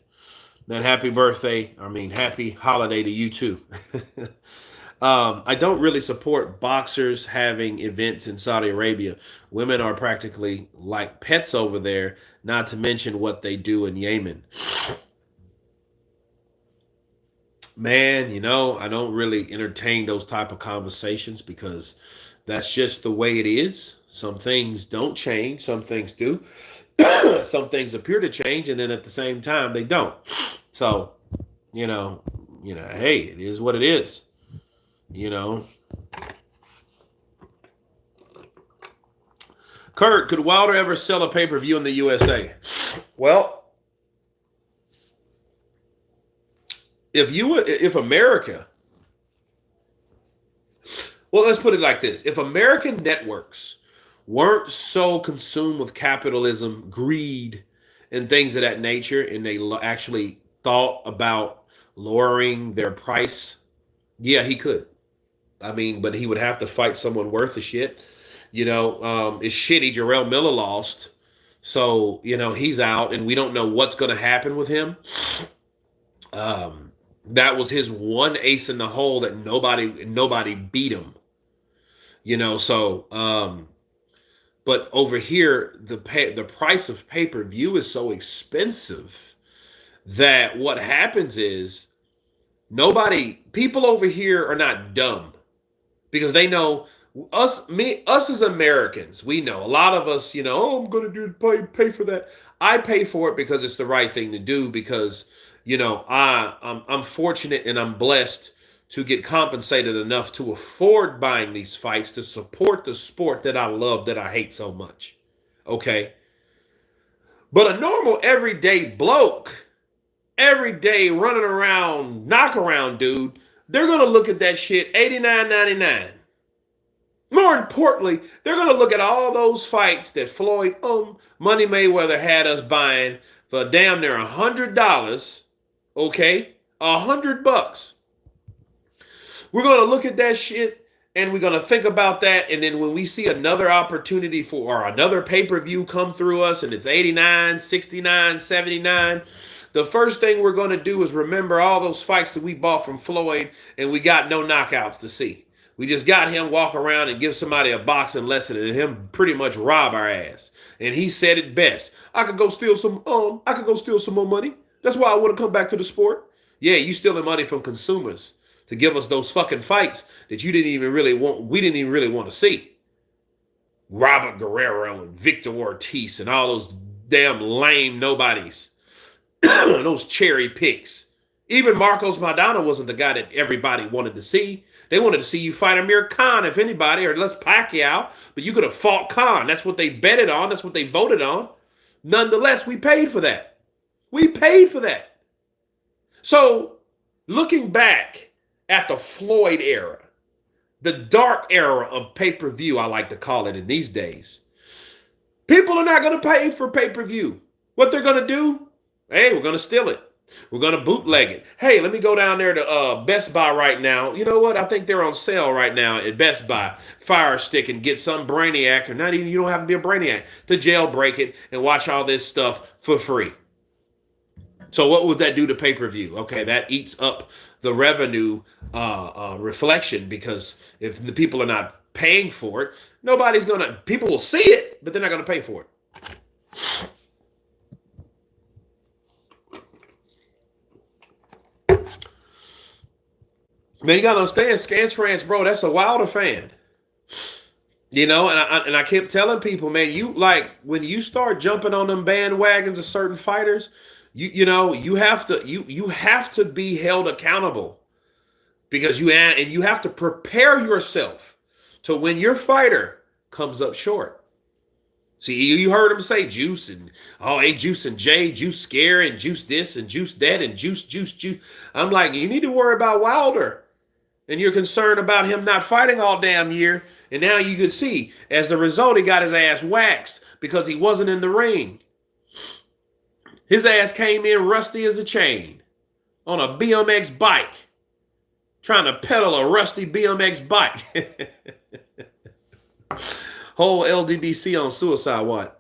Then happy holiday to you too. I don't really support boxers having events in Saudi Arabia. Women are practically like pets over there, not to mention what they do in Yemen. Man, I don't really entertain those type of conversations because that's just the way it is. Some things don't change, some things do. Some things appear to change, and then at the same time they don't. So, hey, it is what it is. Kurt, could Wilder ever sell a pay-per-view in the USA? Well, if America, well, let's put it like this. If American networks weren't so consumed with capitalism, greed, and things of that nature, and they actually thought about lowering their price, yeah, he could. But he would have to fight someone worth the shit. It's shitty. Jarrell Miller lost. So, he's out, and we don't know what's going to happen with him. That was his one ace in the hole that nobody beat him. But over here, the price of pay-per-view is so expensive that what happens is people over here are not dumb because they know us as Americans. We know a lot of us, I'm going to pay for that. I pay for it because it's the right thing to do because, I'm fortunate and I'm blessed to get compensated enough to afford buying these fights to support the sport that I love, that I hate so much. Okay. But a normal everyday bloke, every day running around, knock around dude, they're going to look at that shit $89.99. More importantly, they're going to look at all those fights that Floyd, Money Mayweather had us buying for damn near $100. Okay. $100. We're going to look at that shit and we're going to think about that. And then when we see another opportunity or another pay-per-view come through us and it's 89, 69, 79, the first thing we're going to do is remember all those fights that we bought from Floyd and we got no knockouts to see. We just got him walk around and give somebody a boxing lesson and him pretty much rob our ass. And he said it best. I could go steal some more money. That's why I want to come back to the sport. Yeah, you stealing money from consumers to give us those fucking fights that we didn't even really want to see. Robert Guerrero and Victor Ortiz and all those damn lame nobodies. Those cherry picks. Even Marcos Maidana wasn't the guy that everybody wanted to see. They wanted to see you fight Amir Khan, if anybody, or Les Pacquiao, but you could have fought Khan. That's what they betted on. That's what they voted on. Nonetheless, we paid for that. We paid for that. So, looking back at the Floyd era, the dark era of pay-per-view, I like to call it in these days, people are not going to pay for pay-per-view. What they're going to do, hey, we're going to steal it. We're going to bootleg it. Hey, let me go down there to Best Buy right now. You know what? I think they're on sale right now at Best Buy. Fire Stick and get some brainiac, or not even, you don't have to be a brainiac, to jailbreak it and watch all this stuff for free. So what would that do to pay-per-view? Okay, that eats up the revenue reflection, because if the people are not paying for it, people will see it, but they're not going to pay for it. Man, you gotta understand, Scantrans, bro, that's a Wilder fan. You know, and I kept telling people, man, you like when you start jumping on them bandwagons of certain fighters, you have to you have to be held accountable because you have to prepare yourself to when your fighter comes up short. See, you heard him say Juice and hey, Juice and Jay, Juice Scare and Juice this and Juice that and Juice. I'm like, you need to worry about Wilder. And you're concerned about him not fighting all damn year. And now you could see, as the result, he got his ass waxed because he wasn't in the ring. His ass came in rusty as a chain on a BMX bike, trying to pedal a rusty BMX bike. Whole LDBC on suicide watch.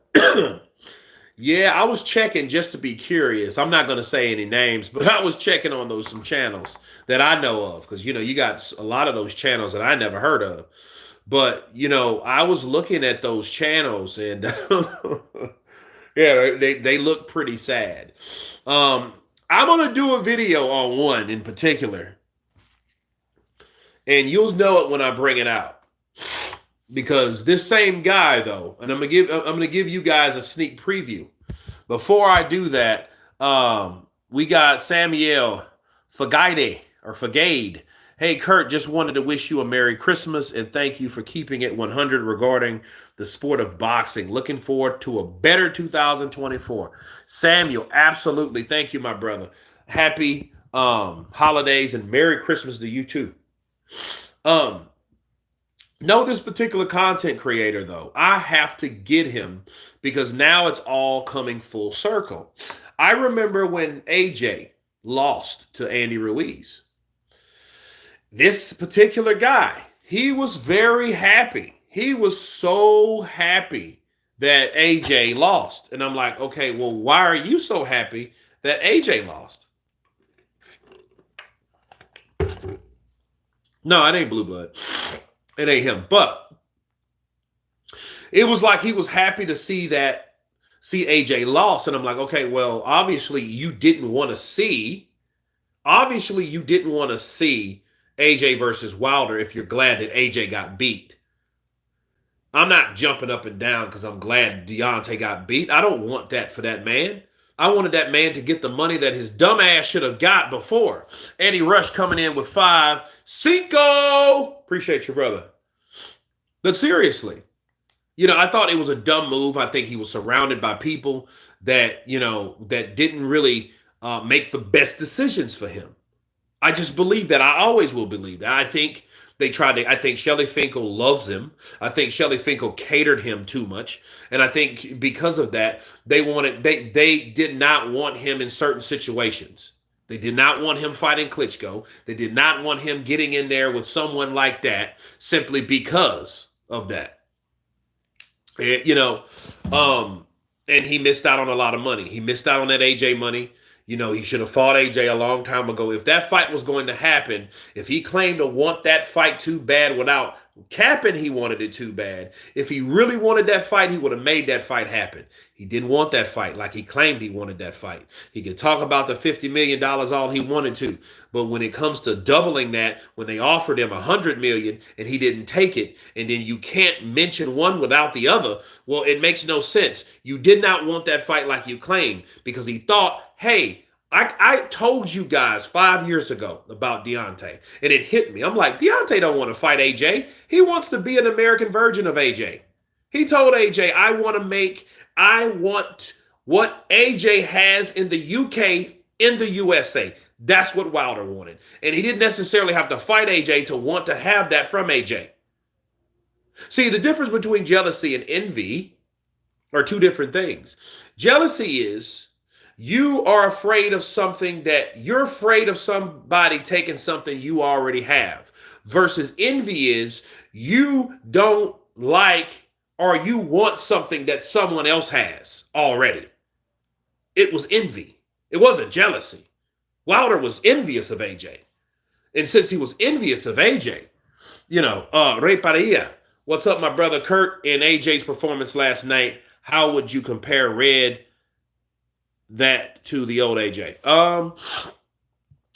Yeah, I was checking just to be curious. I'm not going to say any names, but I was checking on some channels that I know of because you got a lot of those channels that I never heard of. But I was looking at those channels and yeah, they look pretty sad. I'm gonna do a video on one in particular, and you'll know it when I bring it out. Because this same guy, though, and I'm gonna give you guys a sneak preview. Before I do that, we got Samuel Fagade. Hey, Kurt, just wanted to wish you a Merry Christmas and thank you for keeping it 100 regarding the sport of boxing. Looking forward to a better 2024. Samuel, absolutely. Thank you, my brother. Happy holidays and Merry Christmas to you too. Know this particular content creator, though. I have to get him because now it's all coming full circle. I remember when AJ lost to Andy Ruiz. This particular guy, he was very happy. He was so happy that AJ lost. And I'm like, okay, well, why are you so happy that AJ lost? No, it ain't Blue Blood. It ain't him. But it was like he was happy to see AJ lost. And I'm like, okay, well, obviously you didn't want to see AJ versus Wilder if you're glad that AJ got beat. I'm not jumping up and down because I'm glad Deontay got beat. I don't want that for that man. I wanted that man to get the money that his dumb ass should have got before. Eddie Rush coming in with 5. Cinco! Appreciate you, brother. But seriously, I thought it was a dumb move. I think he was surrounded by people that, that didn't really make the best decisions for him. I just believe that. I always will believe that. I think Shelly Finkel loves him. I think Shelly Finkel catered him too much. And I think because of that, they did not want him in certain situations. They did not want him fighting Klitschko. They did not want him getting in there with someone like that simply because of that. And he missed out on a lot of money. He missed out on that AJ money. He should have fought AJ a long time ago. If that fight was going to happen, if he claimed to want that fight too bad without capping he wanted it too bad, if he really wanted that fight, he would have made that fight happen. He didn't want that fight like he claimed he wanted that fight. He could talk about the $50 million all he wanted to, but when it comes to doubling that, when they offered him $100 million and he didn't take it, and then you can't mention one without the other, well, it makes no sense. You did not want that fight like you claimed because he thought, hey, I told you guys 5 years ago about Deontay, and it hit me. I'm like, Deontay don't want to fight AJ. He wants to be an American version of AJ. He told AJ, I want what AJ has in the UK in the USA. That's what Wilder wanted. And he didn't necessarily have to fight AJ to want to have that from AJ. See, the difference between jealousy and envy are two different things. Jealousy is you are afraid of something you're afraid of somebody taking something you already have, versus envy is you don't like or you want something that someone else has already. It was envy. It wasn't jealousy. Wilder was envious of AJ. And since he was envious of AJ, Ray Padilla, what's up, my brother Kurt, in AJ's performance last night? How would you compare Red that to the old AJ?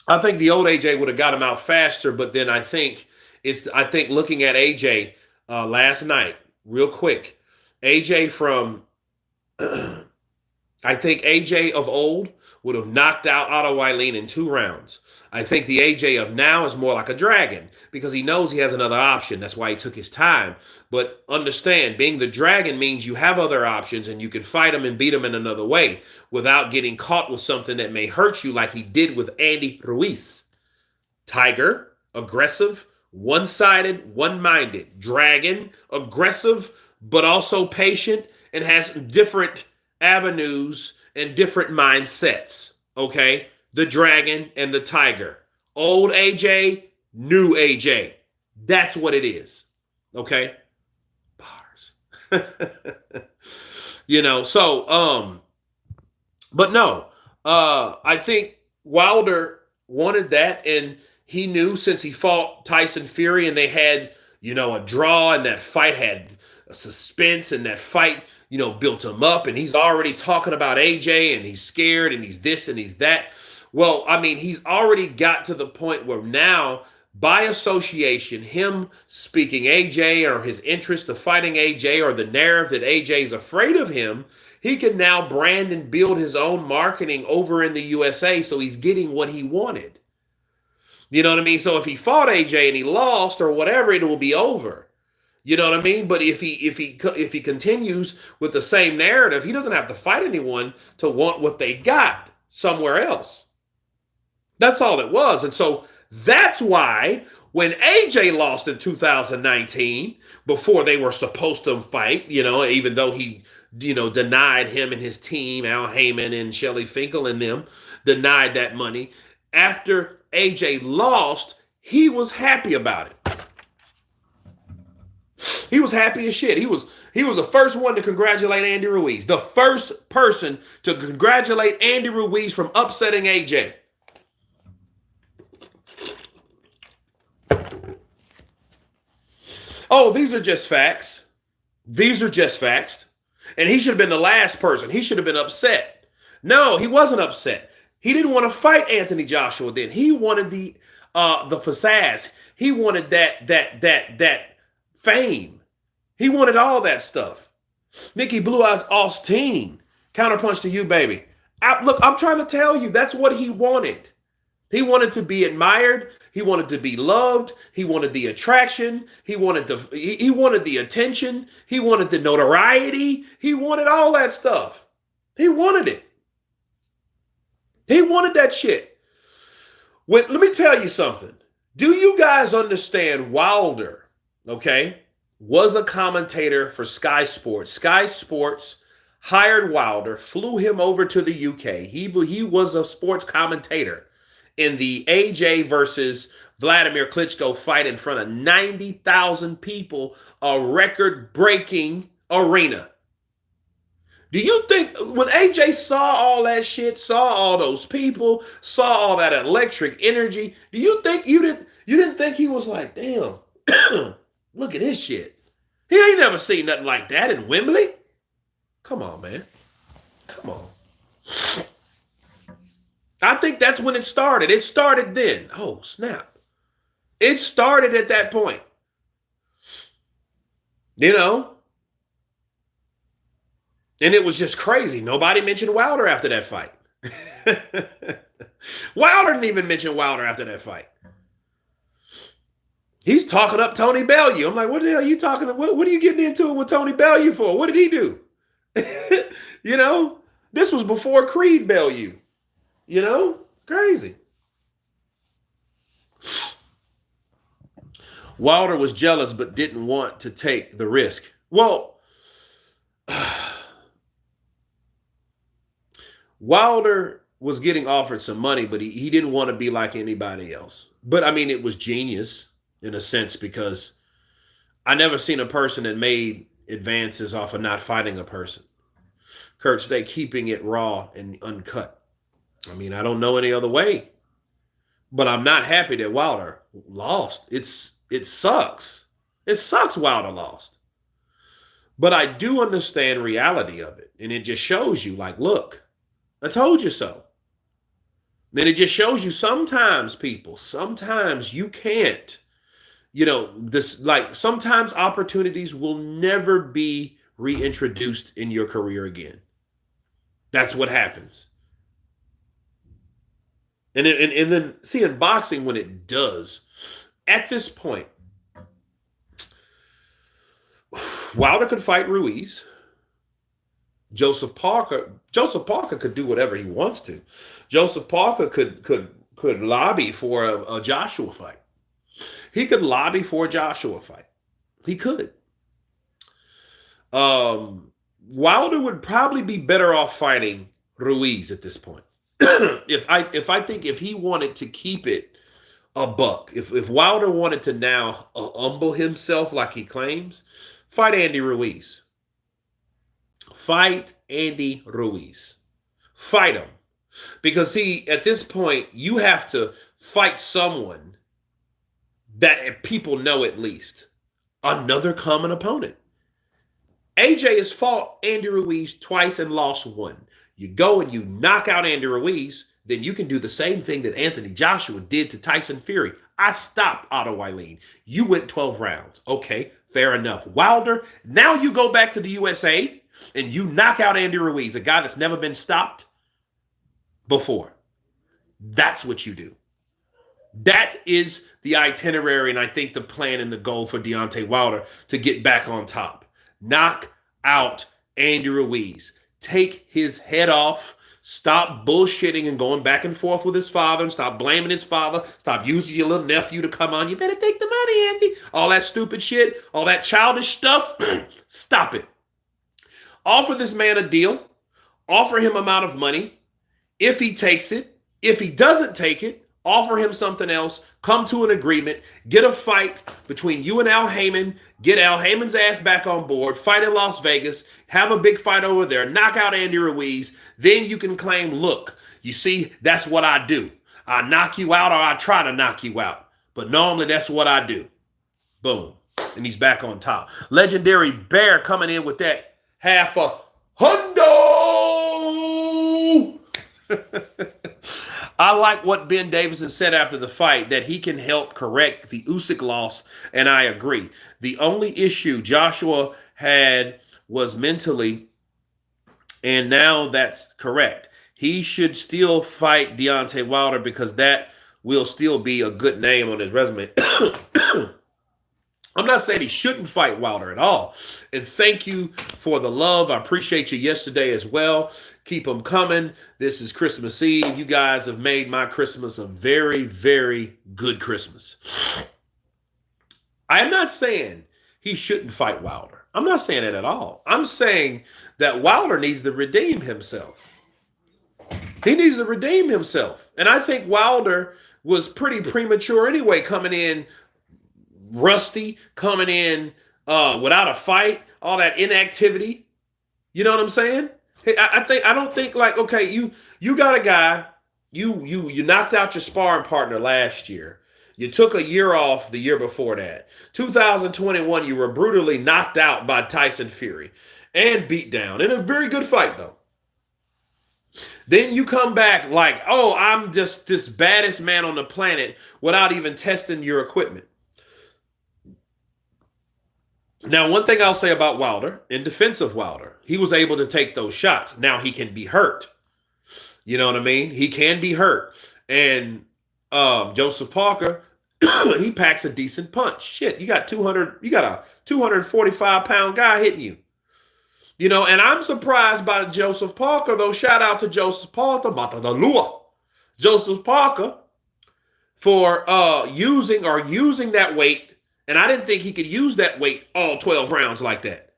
I think the old AJ would have got him out faster, but then I think looking at AJ last night, real quick, AJ from I think AJ of old would have knocked out Otto Wylene in 2 rounds. I think the AJ of now is more like a dragon because he knows he has another option. That's why he took his time. But understand, being the dragon means you have other options and you can fight him and beat him in another way without getting caught with something that may hurt you, like he did with Andy Ruiz. Tiger, aggressive, one sided, one minded. Dragon, aggressive, but also patient and has different avenues and different mindsets. Okay? The dragon and the tiger. Old AJ, new AJ. That's what it is. Okay? Bars. But no. I think Wilder wanted that, and he knew since he fought Tyson Fury and they had, a draw, and that fight had a suspense, and that fight, built him up, and he's already talking about AJ and he's scared and he's this and he's that. Well, I mean, he's already got to the point where now, by association, him speaking AJ or his interest of fighting AJ or the narrative that AJ is afraid of him, he can now brand and build his own marketing over in the USA, so he's getting what he wanted. You know what I mean? So if he fought AJ and he lost or whatever, it will be over. You know what I mean? But if he continues with the same narrative, he doesn't have to fight anyone to want what they got somewhere else. That's all it was. And so that's why when AJ lost in 2019, before they were supposed to fight, even though he, denied him and his team, Al Heyman and Shelly Finkel and them, denied that money. After AJ lost, he was happy about it. He was happy as shit. He was the first one to congratulate Andy Ruiz. The first person to congratulate Andy Ruiz from upsetting AJ. Oh, these are just facts. These are just facts. And he should have been the last person. He should have been upset. No, he wasn't upset. He didn't want to fight Anthony Joshua then. He wanted the pizzazz. He wanted that fame. He wanted all that stuff. Nikki Blue Eyes Austin. Counterpunch to you, baby. Look, I'm trying to tell you, that's what he wanted. He wanted to be admired. He wanted to be loved. He wanted the attraction. He wanted the attention. He wanted the notoriety. He wanted all that stuff. He wanted it. He wanted that shit. Let me tell you something. Do you guys understand Wilder, okay, was a commentator for Sky Sports. Sky Sports hired Wilder, flew him over to the UK. He was a sports commentator in the AJ versus Vladimir Klitschko fight in front of 90,000 people, a record-breaking arena. Do you think when AJ saw all that shit, saw all those people, saw all that electric energy, do you think you didn't think he was like, damn, look at this shit. He ain't never seen nothing like that in Wembley. Come on, man. Come on. I think that's when it started. It started then. Oh, snap. It started at that point. And it was just crazy. Nobody mentioned Wilder after that fight. Wilder didn't even mention Wilder after that fight. He's talking up Tony Bellew. I'm like, what the hell are you talking about? What are you getting into it with Tony Bellew for? What did he do? This was before Creed Bellew. Crazy. Wilder was jealous but didn't want to take the risk. Well, Wilder was getting offered some money, but he didn't want to be like anybody else. But I mean, it was genius in a sense, because I never seen a person that made advances off of not fighting a person. Kurt, stay keeping it raw and uncut. I mean, I don't know any other way, but I'm not happy that Wilder lost. It sucks. It sucks Wilder lost. But I do understand reality of it. And it just shows you, like, look, I told you so. Then it just shows you sometimes, people, sometimes you can't, this, like, sometimes opportunities will never be reintroduced in your career again. That's what happens. And then see, in boxing, when it does, at this point, Wilder could fight Ruiz. Joseph Parker could do whatever he wants to. Joseph Parker could lobby for a Joshua fight. He could lobby for a Joshua fight. He could. Wilder would probably be better off fighting Ruiz at this point. if I think if he wanted to keep it a buck, if Wilder wanted to now humble himself like he claims, fight Andy Ruiz. Fight Andy Ruiz. Fight him. Because at this point, you have to fight someone that people know at least. Another common opponent. AJ has fought Andy Ruiz twice and lost one. You go and you knock out Andy Ruiz, then you can do the same thing that Anthony Joshua did to Tyson Fury. I stopped Otto Wallin. You went 12 rounds. Okay, fair enough. Wilder, now you go back to the USA and you knock out Andy Ruiz, a guy that's never been stopped before. That's what you do. That is the itinerary, and I think the plan and the goal for Deontay Wilder to get back on top. Knock out Andy Ruiz. Take his head off. Stop bullshitting and going back and forth with his father, and stop blaming his father. Stop using your little nephew to come on. You better take the money, Andy. All that stupid shit, all that childish stuff. Stop it. Offer this man a deal. Offer him amount of money. If he takes it, if he doesn't take it, offer him something else. Come to an agreement. Get a fight between you and Al Haymon. Get Al Haymon's ass back on board. Fight in Las Vegas. Have a big fight over there. Knock out Andy Ruiz. Then you can claim, look, you see, that's what I do. I knock you out, or I try to knock you out. But normally that's what I do. Boom. And he's back on top. Legendary Bear coming in with that half a hundo. I like what Ben Davison said after the fight, that he can help correct the Usyk loss, and I agree. The only issue Joshua had was mentally, and now that's correct. He should still fight Deontay Wilder because that will still be a good name on his resume. I'm not saying he shouldn't fight Wilder at all. And thank you for the love. I appreciate you yesterday as well. Keep them coming. This is Christmas Eve. You guys have made my Christmas a very, very good Christmas. I'm not saying he shouldn't fight Wilder. I'm not saying that at all. I'm saying that Wilder needs to redeem himself. He needs to redeem himself. And I think Wilder was pretty premature anyway, coming in rusty, coming in without a fight, all that inactivity. You know what I'm saying? I don't think like, okay, you got a guy, you knocked out your sparring partner last year. You took a year off the year before that. 2021, you were brutally knocked out by Tyson Fury and beat down in a very good fight, though. Then you come back like, oh, I'm just this baddest man on the planet without even testing your equipment. Now, one thing I'll say about Wilder, in defense of Wilder, he was able to take those shots. Now he can be hurt. You know what I mean? He can be hurt. And Joseph Parker, he packs a decent punch. Shit, you got a 245-pound guy hitting you. You know, and I'm surprised by Joseph Parker, though. Shout out to Joseph Parker, Joseph Parker, for using that weight. And I didn't think he could use that weight all 12 rounds like that.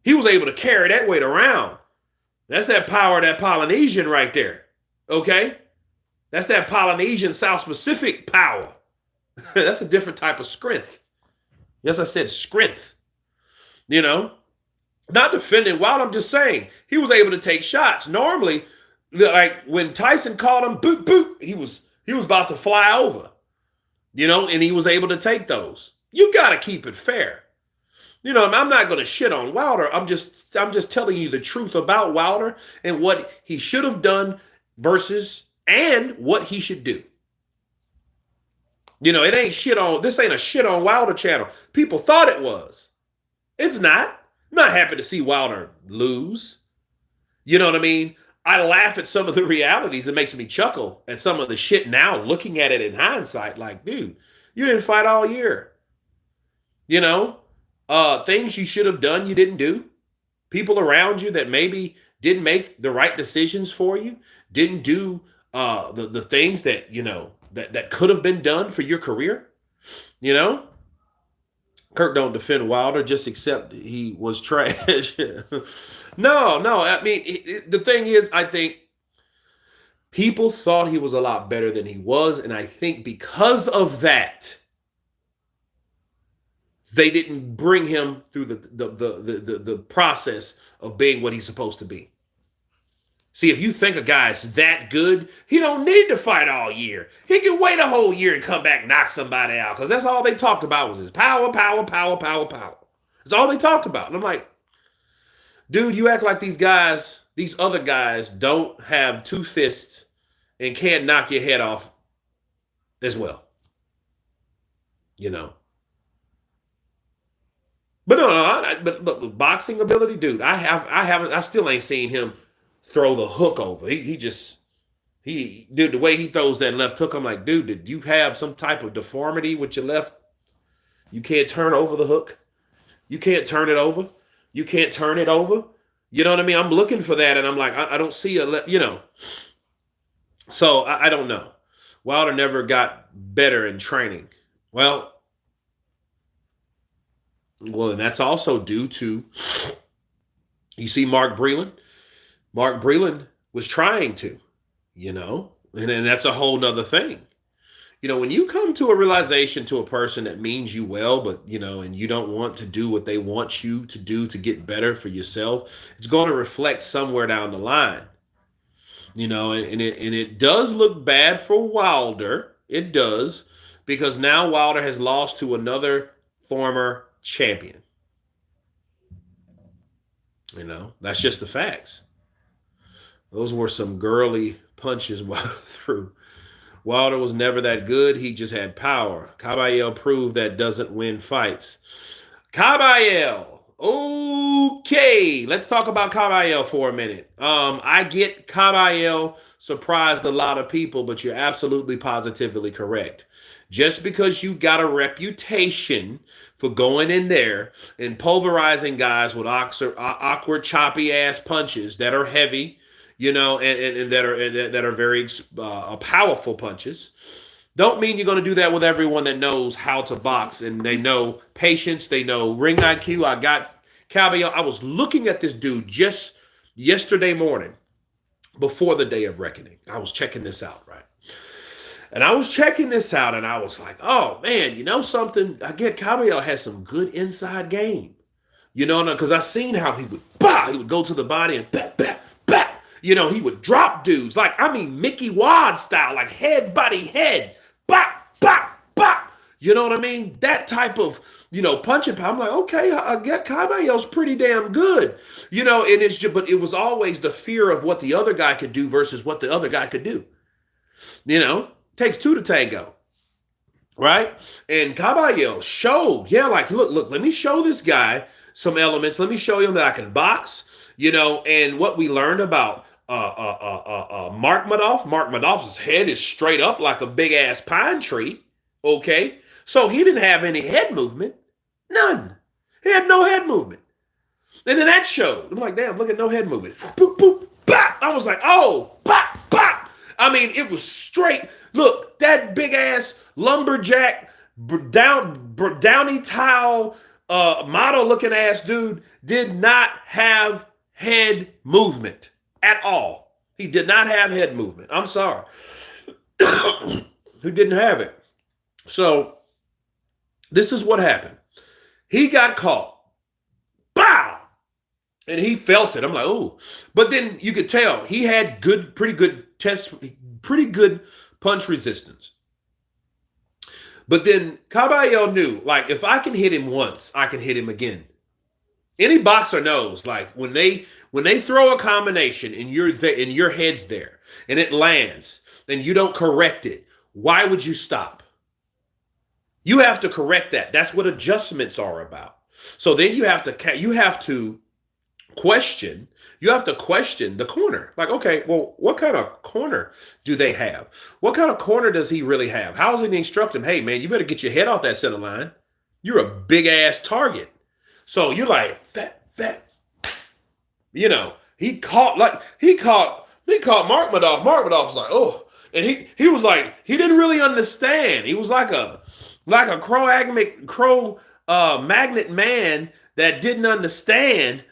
He was able to carry that weight around. That's that power of that Polynesian right there. Okay? That's that Polynesian South Pacific power. That's a different type of strength. Yes, I said strength. You know? Not defending Wilder, I'm just saying. He was able to take shots. Normally, like when Tyson caught him, boot, boot, he was about to fly over. You know, and he was able to take those. You got to keep it fair. You know, I'm not going to shit on Wilder. I'm just telling you the truth about Wilder and what he should have done versus and what he should do. You know, it ain't shit on, this ain't a shit on Wilder channel. People thought it was. It's not. I'm not happy to see Wilder lose. You know what I mean? I laugh at some of the realities. It makes me chuckle at some of the shit now, looking at it in hindsight. Like, dude, you didn't fight all year. You know, things you should have done, you didn't do. People around you that maybe didn't make the right decisions for you, didn't do the things that, you know, that could have been done for your career. You know, Kirk don't defend Wilder, just accept he was trash. No. I mean, the thing is, I think people thought he was a lot better than he was, and I think because of that, they didn't bring him through the process of being what he's supposed to be. See, if you think a guy's that good, he don't need to fight all year. He can wait a whole year and come back and knock somebody out, because that's all they talked about was his power. That's all they talked about. And I'm like, dude, you act like these guys, these other guys, don't have two fists and can't knock your head off as well. You know. But but boxing ability, dude, I still ain't seen him throw the hook over. Dude, the way he throws that left hook, I'm like, dude, did you have some type of deformity with your left? You can't turn over the hook. You can't turn it over. You can't turn it over. You know what I mean? I'm looking for that, and I'm like, I don't see you know. So I don't know. Wilder never got better in training. Well, and that's also due to, you see, Mark Breland. Mark Breland was trying to, you know, and that's a whole nother thing. You know, when you come to a realization to a person that means you well, but, you know, and you don't want to do what they want you to do to get better for yourself, it's going to reflect somewhere down the line. You know, and it does look bad for Wilder. It does, because now Wilder has lost to another former champion. You know, that's just the facts. Those were some girly punches Wilder threw. Wilder was never that good. He just had power. Caballero proved that doesn't win fights. Caballero. Okay, let's talk about Caballero for a minute. I get Caballero surprised a lot of people, but you're absolutely positively correct. Just because you got a reputation for going in there and pulverizing guys with awkward choppy ass punches that are heavy, you know, and that are very powerful punches, don't mean you're going to do that with everyone that knows how to box and they know patience, they know ring IQ. I got Caballero. I was looking at this dude just yesterday morning before the day of reckoning. I was checking this out, right? And I was checking this out, and I was like, oh, man, you know something? I get Caballero has some good inside game. You know, because I seen how he would go to the body and bat. You know, he would drop dudes. Like, I mean, Mickey Wad style, like head, body, head. Bop. You know what I mean? That type of, you know, punching power. I'm like, okay, I get Caballero's pretty damn good. You know, and it's just, but it was always the fear of what the other guy could do versus what the other guy could do. You know, takes two to tango. Right? And Caballero showed, like, look, let me show this guy some elements. Let me show him that I can box, you know, and what we learned about Mark Madoff's head is straight up like a big ass pine tree. Okay. So he didn't have any head movement. None. He had no head movement. And then that showed. I'm like, damn, look at no head movement. Boop, boop, bop. I was like, oh, bop, bop. I mean, it was straight. Look, that big ass lumberjack, downy towel, model looking ass dude did not have head movement at all. He did not have head movement. I'm sorry. Who didn't have it. So this is what happened. He got caught. Bow! And he felt it. I'm like, oh. But then you could tell he had pretty good punch resistance. But then Caballero knew, like, if I can hit him once, I can hit him again. Any boxer knows, like, when they throw a combination and your head's there and it lands, and you don't correct it, why would you stop? You have to correct that. That's what adjustments are about. So then you have to question you have to question the corner. Like, okay, well, what kind of corner do they have? What kind of corner does he really have? How is he instruct him? Hey, man, you better get your head off that center line. You're a big ass target. So you're like that. He caught Mark Madoff. Mark Madoff was like, oh, and he was like, he didn't really understand. He was like a magnet man that didn't understand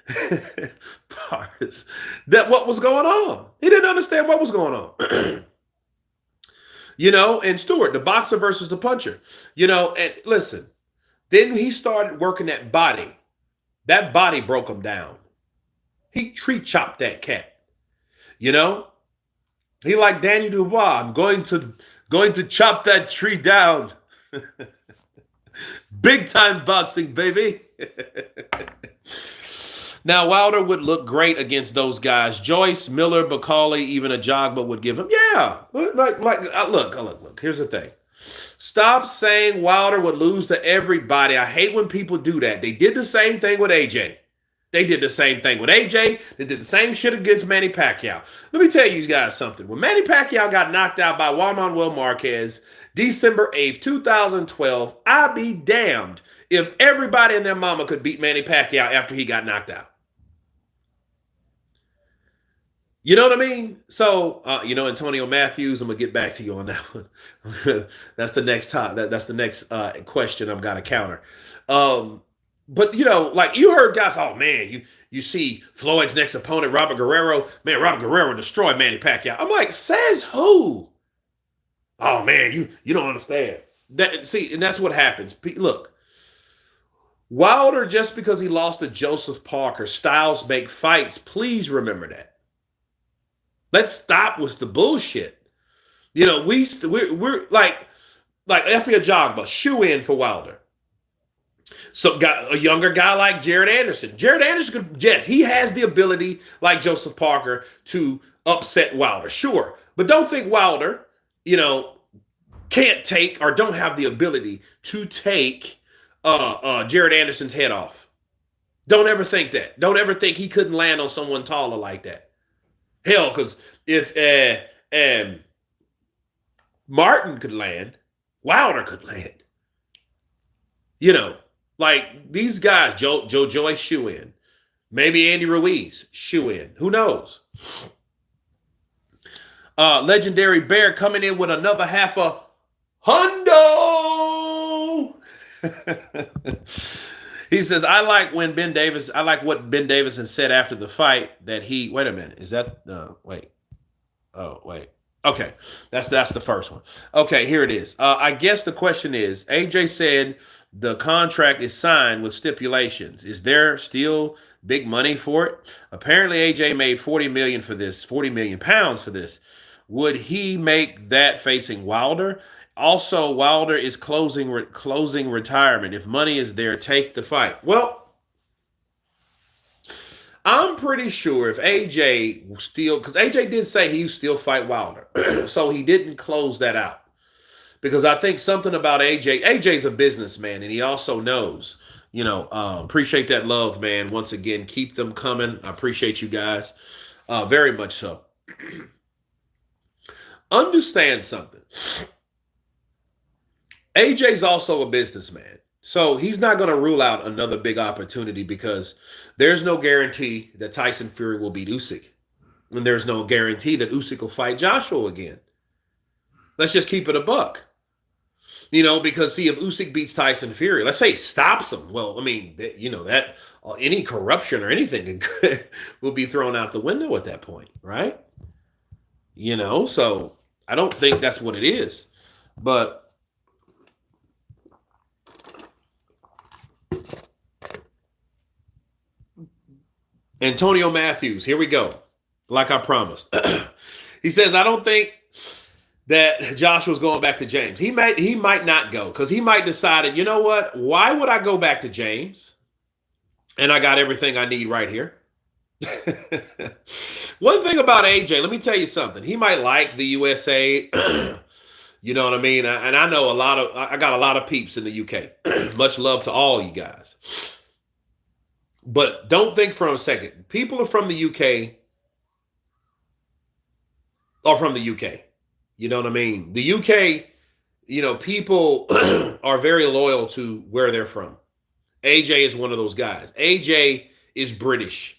that what was going on. He didn't understand what was going on. And Stewart, the boxer versus the puncher. And listen, then he started working that body. That body broke him down. He tree chopped that cat. He like Danny Dubois. I'm going to chop that tree down. Big time boxing, baby. Now, Wilder would look great against those guys. Joyce, Miller, Bacali, even a Jogba would give him. Yeah. Look. Here's the thing. Stop saying Wilder would lose to everybody. I hate when people do that. They did the same thing with AJ. They did the same thing with AJ. They did the same shit against Manny Pacquiao. Let me tell you guys something. When Manny Pacquiao got knocked out by Juan Manuel Marquez, December 8th, 2012, I'd be damned if everybody and their mama could beat Manny Pacquiao after he got knocked out. You know what I mean? So, Antonio Matthews, I'm going to get back to you on that one. That's the next time. That's the next question I've got to counter. But, like you heard guys, oh, man, you see Floyd's next opponent, Robert Guerrero. Man, Robert Guerrero destroyed Manny Pacquiao. I'm like, says who? Oh, man, you don't understand. And that's what happens. Look, Wilder, just because he lost to Joseph Parker, styles make fights. Please remember that. Let's stop with the bullshit. We're like Efe Ajagba, shoe in for Wilder. So got a younger guy like Jared Anderson. Jared Anderson he has the ability, like Joseph Parker, to upset Wilder. Sure. But don't think Wilder, can't take or don't have the ability to take Jared Anderson's head off. Don't ever think that. Don't ever think he couldn't land on someone taller like that. Hell, because if Martin could land, Wilder could land. Like these guys, Joe Joyce, shoe in. Maybe Andy Ruiz, shoe in. Who knows? Legendary Bear coming in with another half a hundo. He says, I like what Ben Davison said after the fight that he, wait a minute, is that, wait. Oh, wait. Okay, that's the first one. Okay, here it is. I guess the question is, AJ said the contract is signed with stipulations. Is there still big money for it? Apparently AJ made 40 million pounds for this. Would he make that facing Wilder? Also, Wilder is closing retirement. If money is there, take the fight. Well, I'm pretty sure if AJ still, because AJ did say he still fight Wilder, so he didn't close that out. Because I think something about AJ's a businessman, and he also knows, appreciate that love, man. Once again, keep them coming. I appreciate you guys very much so. Understand something. AJ's also a businessman, so he's not going to rule out another big opportunity because there's no guarantee that Tyson Fury will beat Usyk, and there's no guarantee that Usyk will fight Joshua again. Let's just keep it a buck, because see, if Usyk beats Tyson Fury, let's say he stops him. Well, I mean, that any corruption or anything will be thrown out the window at that point, right? So I don't think that's what it is, but. Antonio Matthews, here we go. Like I promised. He says, I don't think that Joshua's going back to James. He might not go because he might decide, you know what? Why would I go back to James? And I got everything I need right here. One thing about AJ, let me tell you something. He might like the USA. You know what I mean? And I know a lot of, I got a lot of peeps in the UK. Much love to all you guys. But don't think for a second. People are from the UK are from the UK. You know what I mean? The UK, people are very loyal to where they're from. AJ is one of those guys. AJ is British.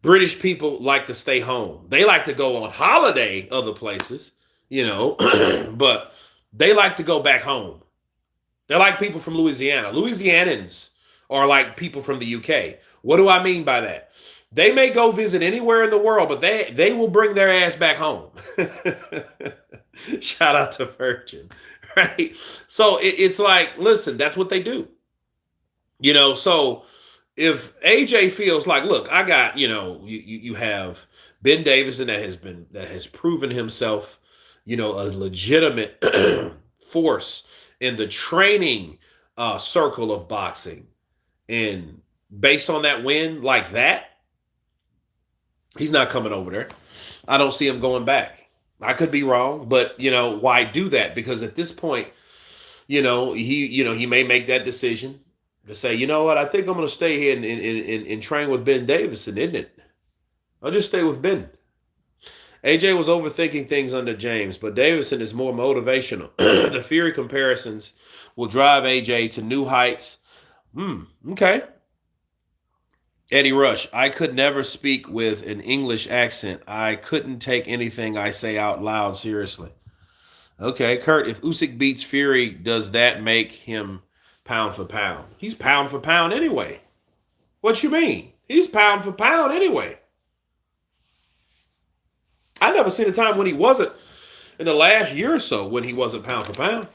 British people like to stay home. They like to go on holiday other places, but they like to go back home. They're like people from Louisiana. Louisianans are like people from the UK. What do I mean by that? They may go visit anywhere in the world, but they will bring their ass back home. Shout out to Virgin, right? So it's like, listen, that's what they do. So if AJ feels like, look, I got, you have Ben Davison that has proven himself, a legitimate force in the training circle of boxing. And based on that win like that, he's not coming over there. I don't see him going back. I could be wrong, but why do that? Because at this point, he may make that decision to say, you know what, I think I'm going to stay here and train with Ben Davison, isn't it? I'll just stay with Ben. AJ was overthinking things under James, but Davison is more motivational. The Fury comparisons will drive AJ to new heights. Okay. Eddie Rush, I could never speak with an English accent. I couldn't take anything I say out loud seriously. Okay, Kurt, if Usyk beats Fury, does that make him pound for pound? He's pound for pound anyway. What you mean? He's pound for pound anyway. I never seen a time when he wasn't in the last year or so when he wasn't pound for pound.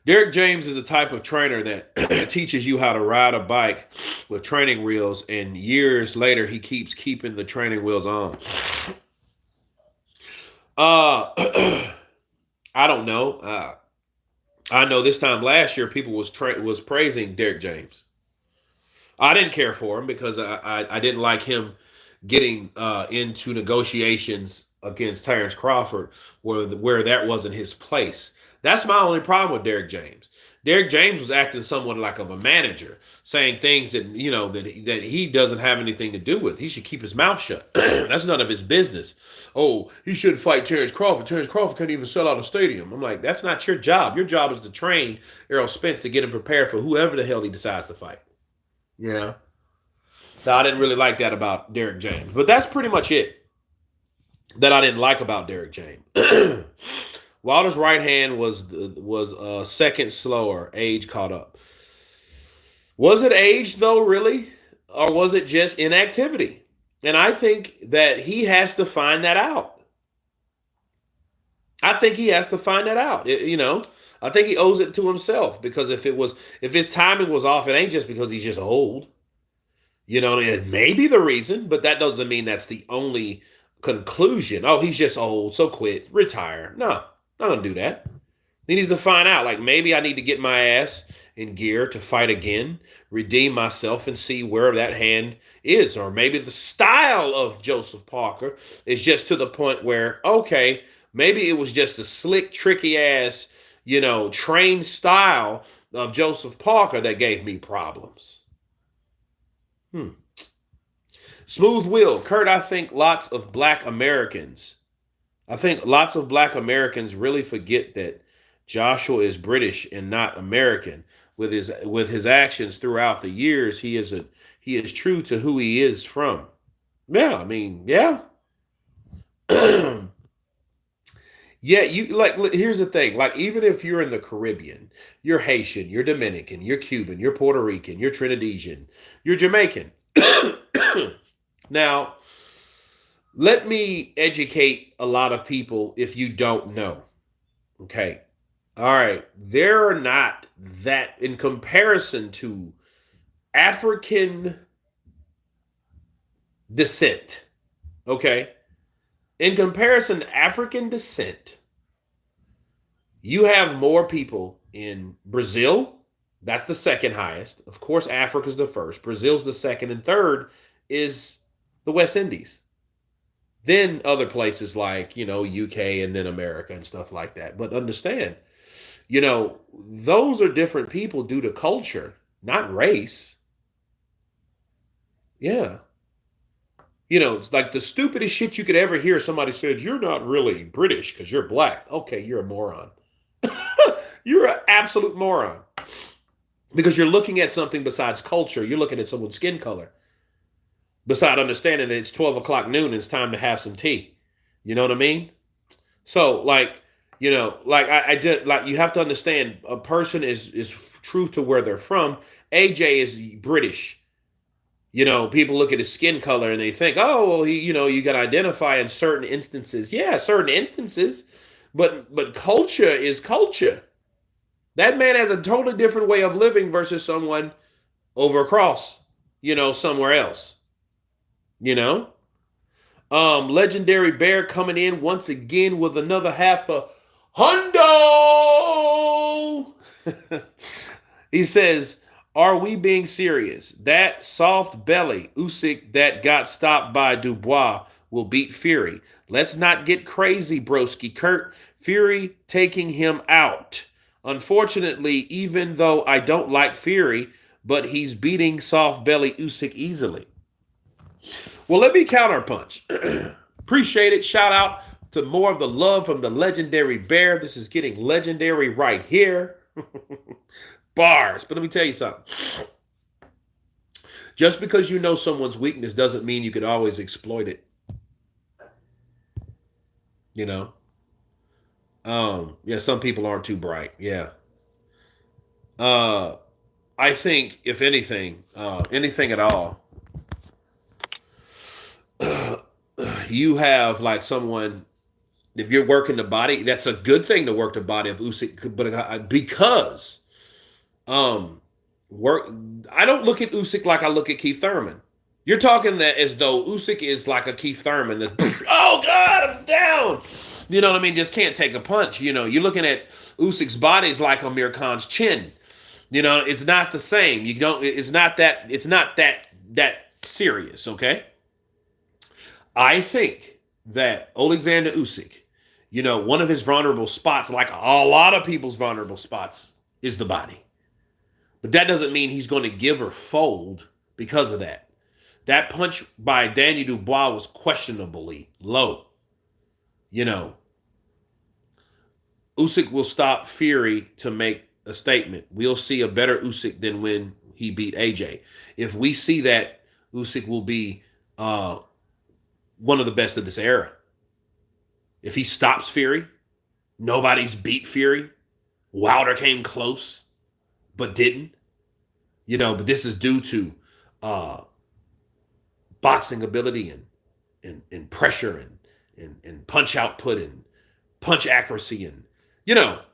Derek James is a type of trainer that teaches you how to ride a bike with training wheels, and years later, he keeps keeping the training wheels on. I don't know. I know this time last year, people was praising Derek James. I didn't care for him because I didn't like him getting into negotiations against Terrence Crawford where that wasn't his place. That's my only problem with Derek James. Derek James was acting somewhat like of a manager, saying things that that he doesn't have anything to do with. He should keep his mouth shut. That's none of his business. Oh, he should fight Terrence Crawford. Terrence Crawford can't even sell out a stadium. I'm like, that's not your job. Your job is to train Errol Spence to get him prepared for whoever the hell he decides to fight. Yeah. No, I didn't really like that about Derek James, but that's pretty much it that I didn't like about Derek James. Wilder's right hand was a second slower. Age caught up. Was it age though, really, or was it just inactivity? And I think that he has to find that out. I think he has to find that out. I think he owes it to himself because if his timing was off, it ain't just because he's just old. It may be the reason, but that doesn't mean that's the only conclusion. Oh, he's just old, so quit, retire. No, not gonna do that. He needs to find out, like, maybe I need to get my ass in gear to fight again, redeem myself, and see where that hand is. Or maybe the style of Joseph Parker is just to the point where, okay, maybe it was just a slick, tricky ass, trained style of Joseph Parker that gave me problems. Smooth Will, Kurt, I think lots of black Americans really forget that Joshua is British and not American. With his actions throughout the years, he is true to who he is from. Yeah, I mean, yeah. Yeah, here's the thing. Like, even if you're in the Caribbean, you're Haitian, you're Dominican, you're Cuban, you're Puerto Rican, you're Trinidadian, you're Jamaican. Now, let me educate a lot of people if you don't know. Okay. All right. They're not that in comparison to African descent. Okay. In comparison to African descent, You have more people in Brazil. That's the second highest. Of course, Africa's the first. Brazil's the second, and third is the West Indies. Then other places like, UK and then America and stuff like that. But understand, those are different people due to culture, not race. Yeah. It's like the stupidest shit you could ever hear. Somebody said, "You're not really British because you're black." Okay, you're a moron. You're an absolute moron because you're looking at something besides culture. You're looking at someone's skin color, beside understanding that it's 12 o'clock noon and it's time to have some tea. You know what I mean? So, I did, like, you have to understand a person is true to where they're from. AJ is British. People look at his skin color and they think, oh, well, you got to identify in certain instances. Yeah, certain instances, but culture is culture. That man has a totally different way of living versus someone over across, somewhere else. You know, Legendary Bear coming in once again with another half a hundo. He says, "Are we being serious? That soft belly Usyk that got stopped by Dubois will beat Fury. Let's not get crazy, broski Kurt. Fury taking him out. Unfortunately, even though I don't like Fury, but he's beating soft belly Usyk easily." Well, let me counterpunch. Appreciate it. Shout out to more of the love from the Legendary Bear. This is getting legendary right here. Bars. But let me tell you something. Just because you know someone's weakness doesn't mean you could always exploit it. Yeah, some people aren't too bright. Yeah. I think if anything at all, you have like someone, if you're working the body, that's a good thing to work the body of Usyk, but because work, I don't look at Usyk like I look at Keith Thurman. You're talking that as though Usyk is like a Keith Thurman that, oh God, I'm down. You know what I mean? Just can't take a punch. You're looking at Usyk's body is like Amir Khan's chin. It's not the same. It's not that serious, okay? I think that Alexander Usyk, one of his vulnerable spots, like a lot of people's vulnerable spots, is the body. But that doesn't mean he's going to give or fold because of that. That punch by Daniel Dubois was questionably low. Usyk will stop Fury to make a statement. We'll see a better Usyk than when he beat AJ. If we see that, Usyk will be one of the best of this era. If he stops Fury, nobody's beat Fury. Wilder came close, but didn't. But this is due to boxing ability and pressure and punch output and punch accuracy and you're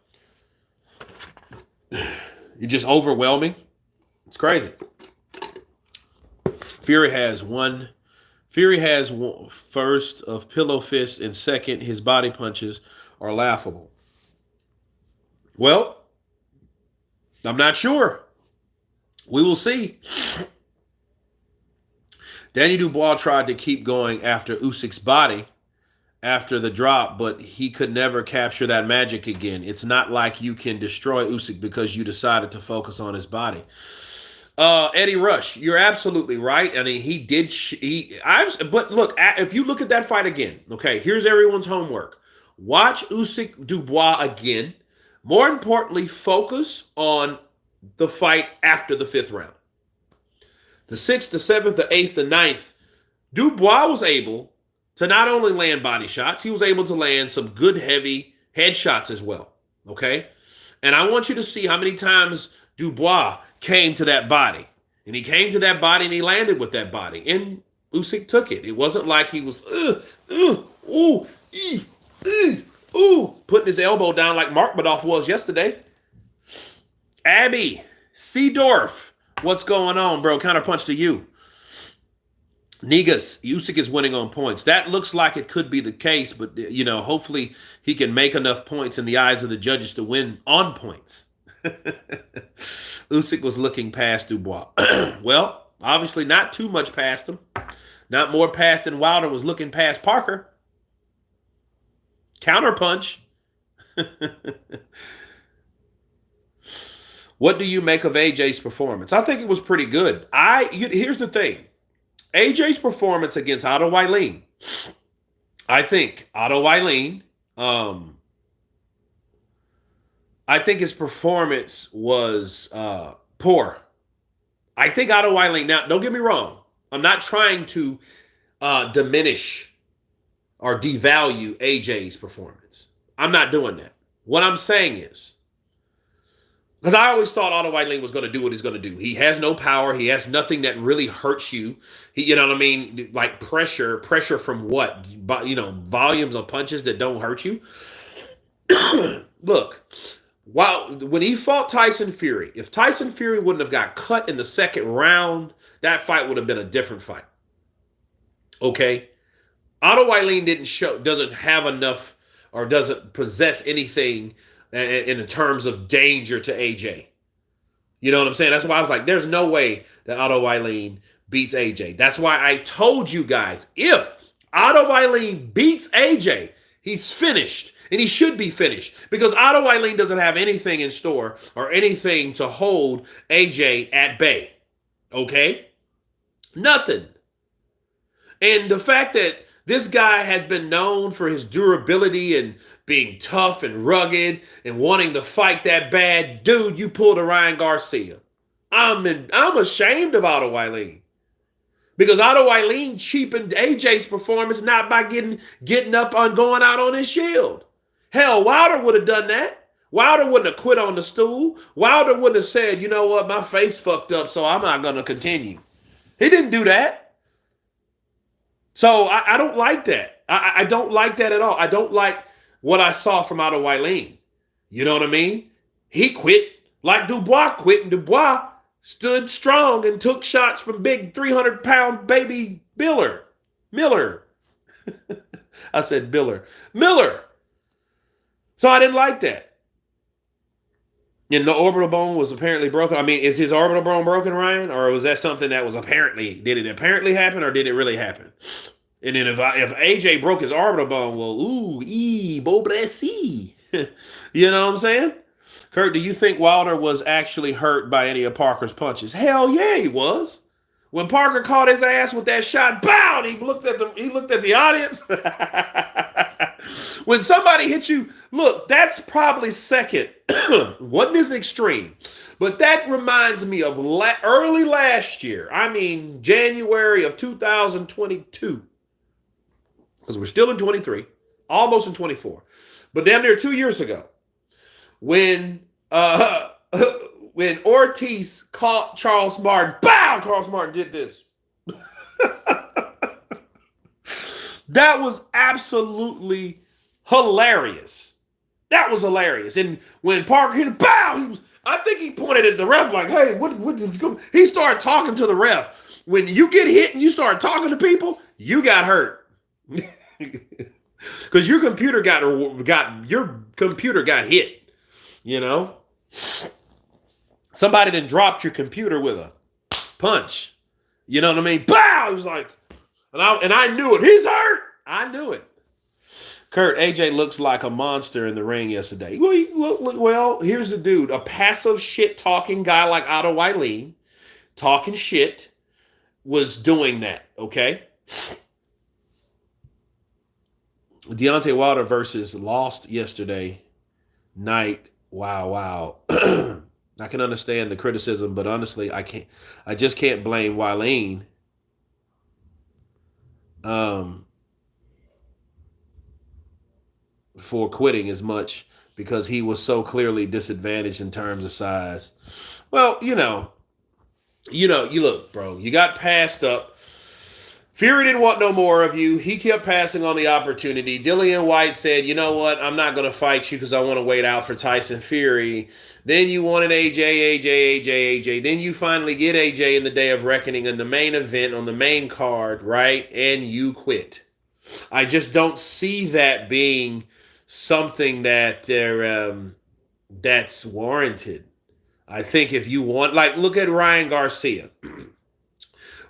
just overwhelming. It's crazy. Fury has one first of pillow fists, and second, his body punches are laughable. Well, I'm not sure. We will see. Danny Dubois tried to keep going after Usyk's body after the drop, but he could never capture that magic again. It's not like you can destroy Usyk because you decided to focus on his body. Eddie Rush, you're absolutely right. I mean, he did. But look, if you look at that fight again, okay, here's everyone's homework. Watch Usyk Dubois again. More importantly, focus on the fight after the 5th round. The 6th, the 7th, the 8th, the 9th, Dubois was able to not only land body shots, he was able to land some good heavy headshots as well. Okay? And I want you to see how many times Dubois came to that body. And he came to that body and he landed with that body. And Usyk took it. It wasn't like he was putting his elbow down like Mark Madoff was yesterday. Abby Seedorf, what's going on, bro? Counterpunch to you. Negus, Usyk is winning on points. That looks like it could be the case, but hopefully he can make enough points in the eyes of the judges to win on points. Usyk was looking past Dubois. Well, obviously not too much past him. Not more past than Wilder was looking past Parker. Counterpunch. What do you make of AJ's performance? I think it was pretty good. Here's the thing. AJ's performance against Otto Wallin. I think Otto Wallin, I think his performance was poor. I think Otto Wallin, now don't get me wrong, I'm not trying to diminish or devalue AJ's performance. I'm not doing that. What I'm saying is, because I always thought Otto Wallin was going to do what he's going to do. He has no power. He has nothing that really hurts you. You know what I mean? Like pressure from what? Volumes of punches that don't hurt you. Look, when he fought Tyson Fury, if Tyson Fury wouldn't have got cut in the second round, that fight would have been a different fight. Okay? Otto Wallin doesn't have enough or doesn't possess anything in terms of danger to AJ. You know what I'm saying? That's why I was like, there's no way that Otto Wallin beats AJ. That's why I told you guys, if Otto Wallin beats AJ, he's finished. And he should be finished. Because Otto Wallin doesn't have anything in store or anything to hold AJ at bay. Okay? Nothing. And the fact that this guy has been known for his durability and being tough and rugged and wanting to fight that bad, dude, you pulled a Ryan Garcia. I'm ashamed of Otto Wallin. Because Otto Wallin cheapened AJ's performance not by getting up on going out on his shield. Hell, Wilder would have done that. Wilder wouldn't have quit on the stool. Wilder wouldn't have said, you know what, my face fucked up, so I'm not going to continue. He didn't do that. So I don't like that. I don't like that at all. I don't like what I saw from Otto Wallin. You know what I mean? He quit like Dubois quit, and Dubois stood strong and took shots from big 300-pound baby Miller. I said Miller. So I didn't like that. And the orbital bone was apparently broken. I mean, is his orbital bone broken, Ryan? Or was that something that was did it apparently happen or did it really happen? And then if AJ broke his orbital bone, well, Bobresi. You know what I'm saying? Kurt, do you think Wilder was actually hurt by any of Parker's punches? Hell yeah, he was. When Parker caught his ass with that shot, bow, he looked at the audience. When somebody hit you, look, that's probably second. Wasn't as extreme. But that reminds me of early last year. I mean, January of 2022. Because we're still in 23, almost in 24. But damn near 2 years ago, when Ortiz caught Charles Martin, bow, Charles Martin did this. That was absolutely hilarious. That was hilarious. And when Parker hit him, bow, I think he pointed at the ref like, hey, what did go? He started talking to the ref. When you get hit and you start talking to people, you got hurt. Because your computer got hit. You know? Somebody done dropped your computer with a punch. You know what I mean? Bow! It was like, and I knew it. He's hurt. I knew it. Kurt, AJ looks like a monster in the ring yesterday. Well, here's the dude. A passive shit-talking guy like Otto Wallin, talking shit, was doing that, okay? Deontay Wilder versus lost yesterday night. Wow. I can understand the criticism, but honestly, I just can't blame Wallin. For quitting as much because he was so clearly disadvantaged in terms of size. Well, you look, bro, you got passed up Fury didn't want no more of you. He kept passing on the opportunity. Dillian White said, you know what? I'm not going to fight you because I want to wait out for Tyson Fury. Then you wanted AJ. Then you finally get AJ in the Day of Reckoning in the main event on the main card, right? And you quit. I just don't see that being something that's warranted. I think if you want, like, look at Ryan Garcia.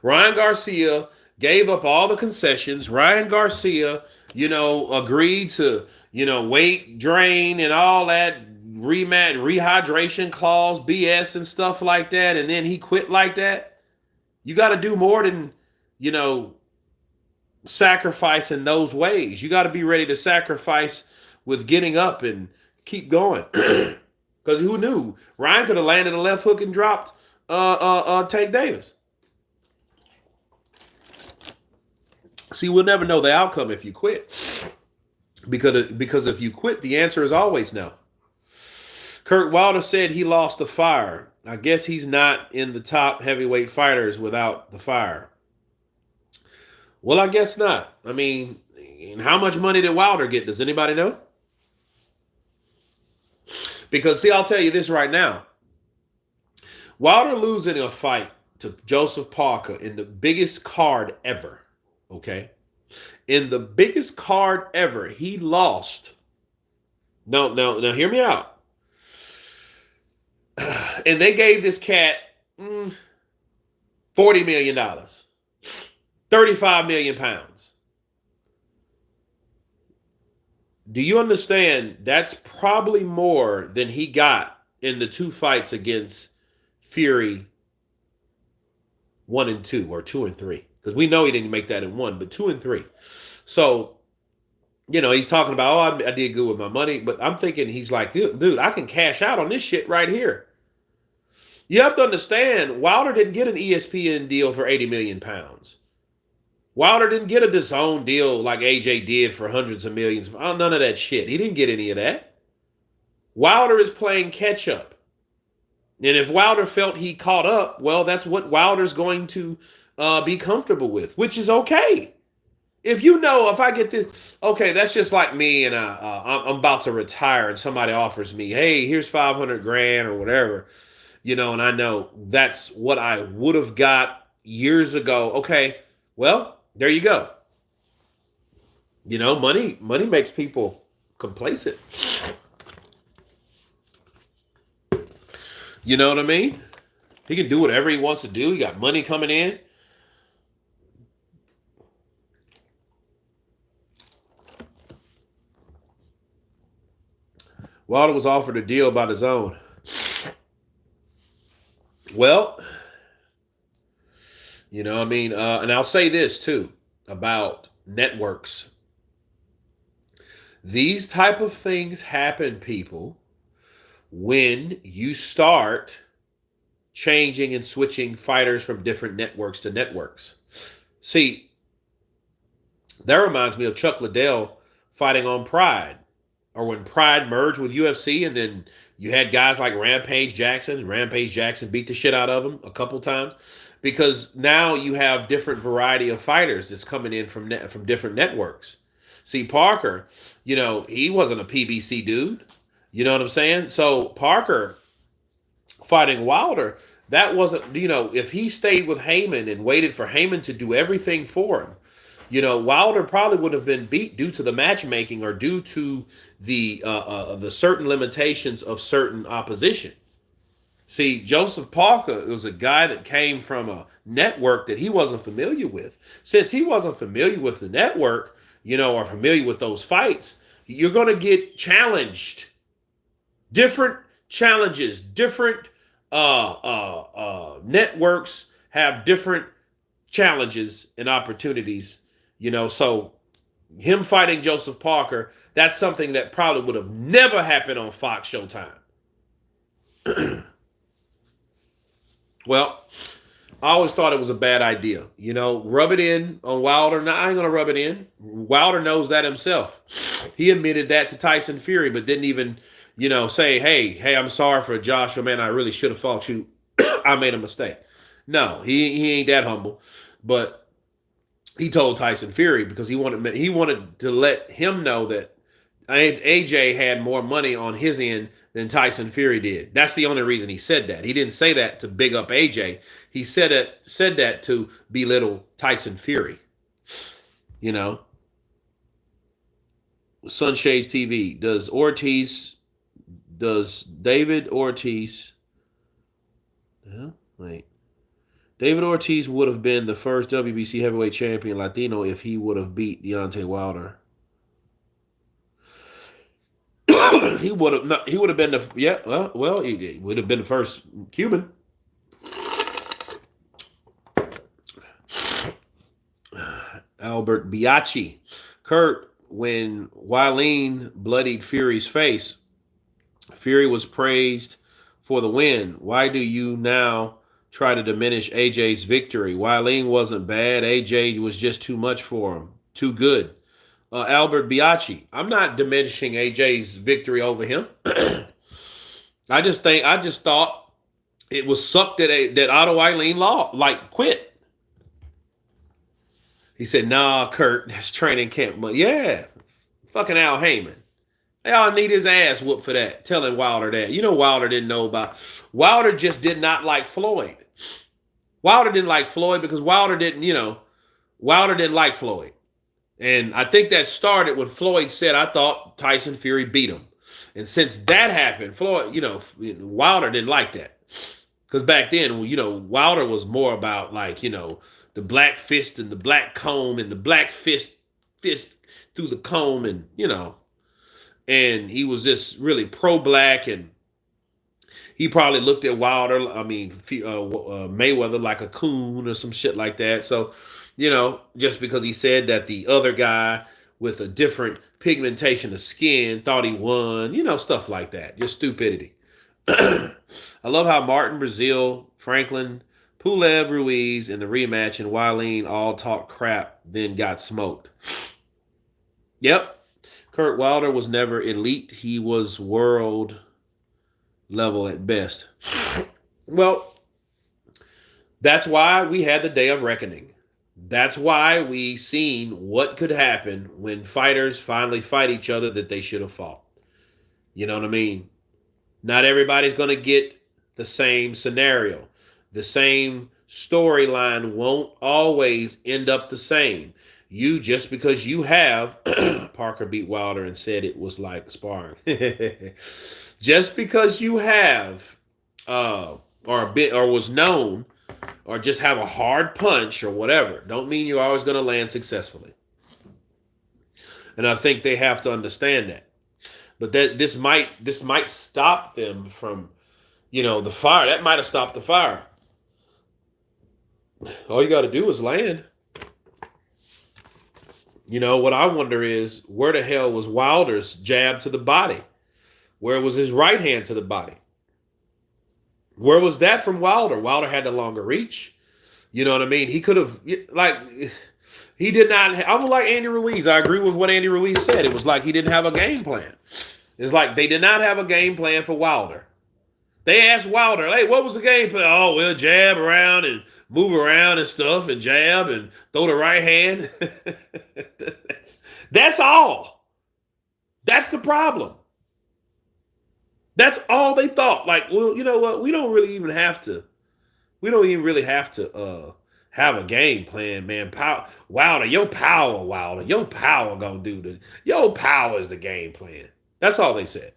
Ryan Garcia gave up all the concessions. Ryan Garcia, agreed to, weight drain and all that rehydration clause BS and stuff like that. And then he quit like that. You got to do more than, sacrifice in those ways. You got to be ready to sacrifice with getting up and keep going. Because who knew? Ryan could have landed a left hook and dropped Tank Davis. See, we'll never know the outcome if you quit. Because if you quit, the answer is always no. Kurt Wilder said he lost the fire. I guess he's not in the top heavyweight fighters without the fire. Well, I guess not. I mean, how much money did Wilder get? Does anybody know? Because, see, I'll tell you this right now. Wilder losing a fight to Joseph Parker in the biggest card ever, okay? In the biggest card ever, he lost. No, hear me out. And they gave this cat $40 million, 35 million pounds. Do you understand? That's probably more than he got in the two fights against Fury 1 and 2, or 2 and 3. Because we know he didn't make that in 1, but 2 and 3. So, he's talking about, I did good with my money. But I'm thinking, he's like, dude, I can cash out on this shit right here. You have to understand, Wilder didn't get an ESPN deal for 80 million pounds. Wilder didn't get a DAZN deal like AJ did for hundreds of millions. None of that shit. He didn't get any of that. Wilder is playing catch up. And if Wilder felt he caught up, well, that's what Wilder's going to be comfortable with, which is okay. If if I get this, okay, that's just like me and I'm about to retire and somebody offers me, hey, here's 500 grand or whatever, and I know that's what I would have got years ago. Okay, well, there you go. Money makes people complacent. You know what I mean? He can do whatever he wants to do. He got money coming in. Wilder was offered a deal by DAZN. Well, and I'll say this too about networks. These type of things happen, people, when you start changing and switching fighters from different networks to networks. See, that reminds me of Chuck Liddell fighting on Pride, or when Pride merged with UFC, and then you had guys like Rampage Jackson. Rampage Jackson beat the shit out of him a couple times, because now you have different variety of fighters that's coming in from different networks. See, Parker, he wasn't a PBC dude. You know what I'm saying? So Parker fighting Wilder, that wasn't, if he stayed with Heyman and waited for Heyman to do everything for him, Wilder probably would have been beat due to the matchmaking or due to the certain limitations of certain opposition. See, Joseph Parker was a guy that came from a network that he wasn't familiar with. Since he wasn't familiar with the network, or familiar with those fights, you're going to get challenged. Different challenges, different networks have different challenges and opportunities, so him fighting Joseph Parker, that's something that probably would have never happened on Fox Showtime. Well, I always thought it was a bad idea. Rub it in on Wilder. No, I ain't going to rub it in. Wilder knows that himself. He admitted that to Tyson Fury, but didn't even, say, hey, I'm sorry for Joshua, man. I really should have fought you. I made a mistake. No, he ain't that humble. But He told Tyson Fury because he wanted to let him know that AJ had more money on his end than Tyson Fury did. That's the only reason he said that. He didn't say that to big up AJ. He said that to belittle Tyson Fury. You know, Sunshades TV. Does David Ortiz? Wait. David Ortiz would have been the first WBC heavyweight champion Latino if he would have beat Deontay Wilder. He would have not. He would have been the he would have been the first Cuban. Albert Biachi. Kurt, when Wileen bloodied Fury's face, Fury was praised for the win. Why do you now try to diminish AJ's victory? Wileen wasn't bad. AJ was just too much for him. Too good. Albert Biachi. I'm not diminishing AJ's victory over him. I just thought it was sucked that Otto Wileen quit. He said, "Nah, Kurt, that's training camp money." Yeah, fucking Al Heyman. They all need his ass whooped for that. Telling Wilder that. You know Wilder didn't know about. Wilder just did not like Floyd. Wilder didn't like Floyd because Wilder didn't like Floyd. And I think that started when Floyd said, "I thought Tyson Fury beat him." And since that happened, Floyd, Wilder didn't like that. Because back then, Wilder was more about the black fist and the black comb and the black fist through the comb and he was just really pro-black, and he probably looked at Mayweather like a coon or some shit like that. So, just because he said that the other guy with a different pigmentation of skin thought he won, stuff like that. Just stupidity. I love how Martin, Brazil, Franklin, Pulev, Ruiz in the rematch and Wileen all talked crap, then got smoked. Yep. Kurt Wilder was never elite. He was world level at best. Well, that's why we had the day of reckoning. That's why we seen what could happen when fighters finally fight each other that they should have fought. You know what I mean? Not everybody's going to get the same scenario. The same storyline won't always end up the same. Just because you have Parker beat Wilder and said it was like sparring. Just because you have or was known or just have a hard punch or whatever, don't mean you're always going to land successfully. And I think they have to understand that. But this might stop them from, the fire. That might have stopped the fire. All you got to do is land. What I wonder is, where the hell was Wilder's jab to the body? Where was his right hand to the body? Where was that from Wilder? Wilder had the longer reach. You know what I mean? He could have, he did not. I was like Andy Ruiz. I agree with what Andy Ruiz said. It was like he didn't have a game plan. It's like they did not have a game plan for Wilder. They asked Wilder, "Hey, what was the game plan?" "Oh, we'll jab around and move around and stuff and jab and throw the right hand." That's all. That's the problem. That's all they thought. Well, you know what? We don't even really have to have a game plan, man. Wilder, your power gonna your power is the game plan. That's all they said.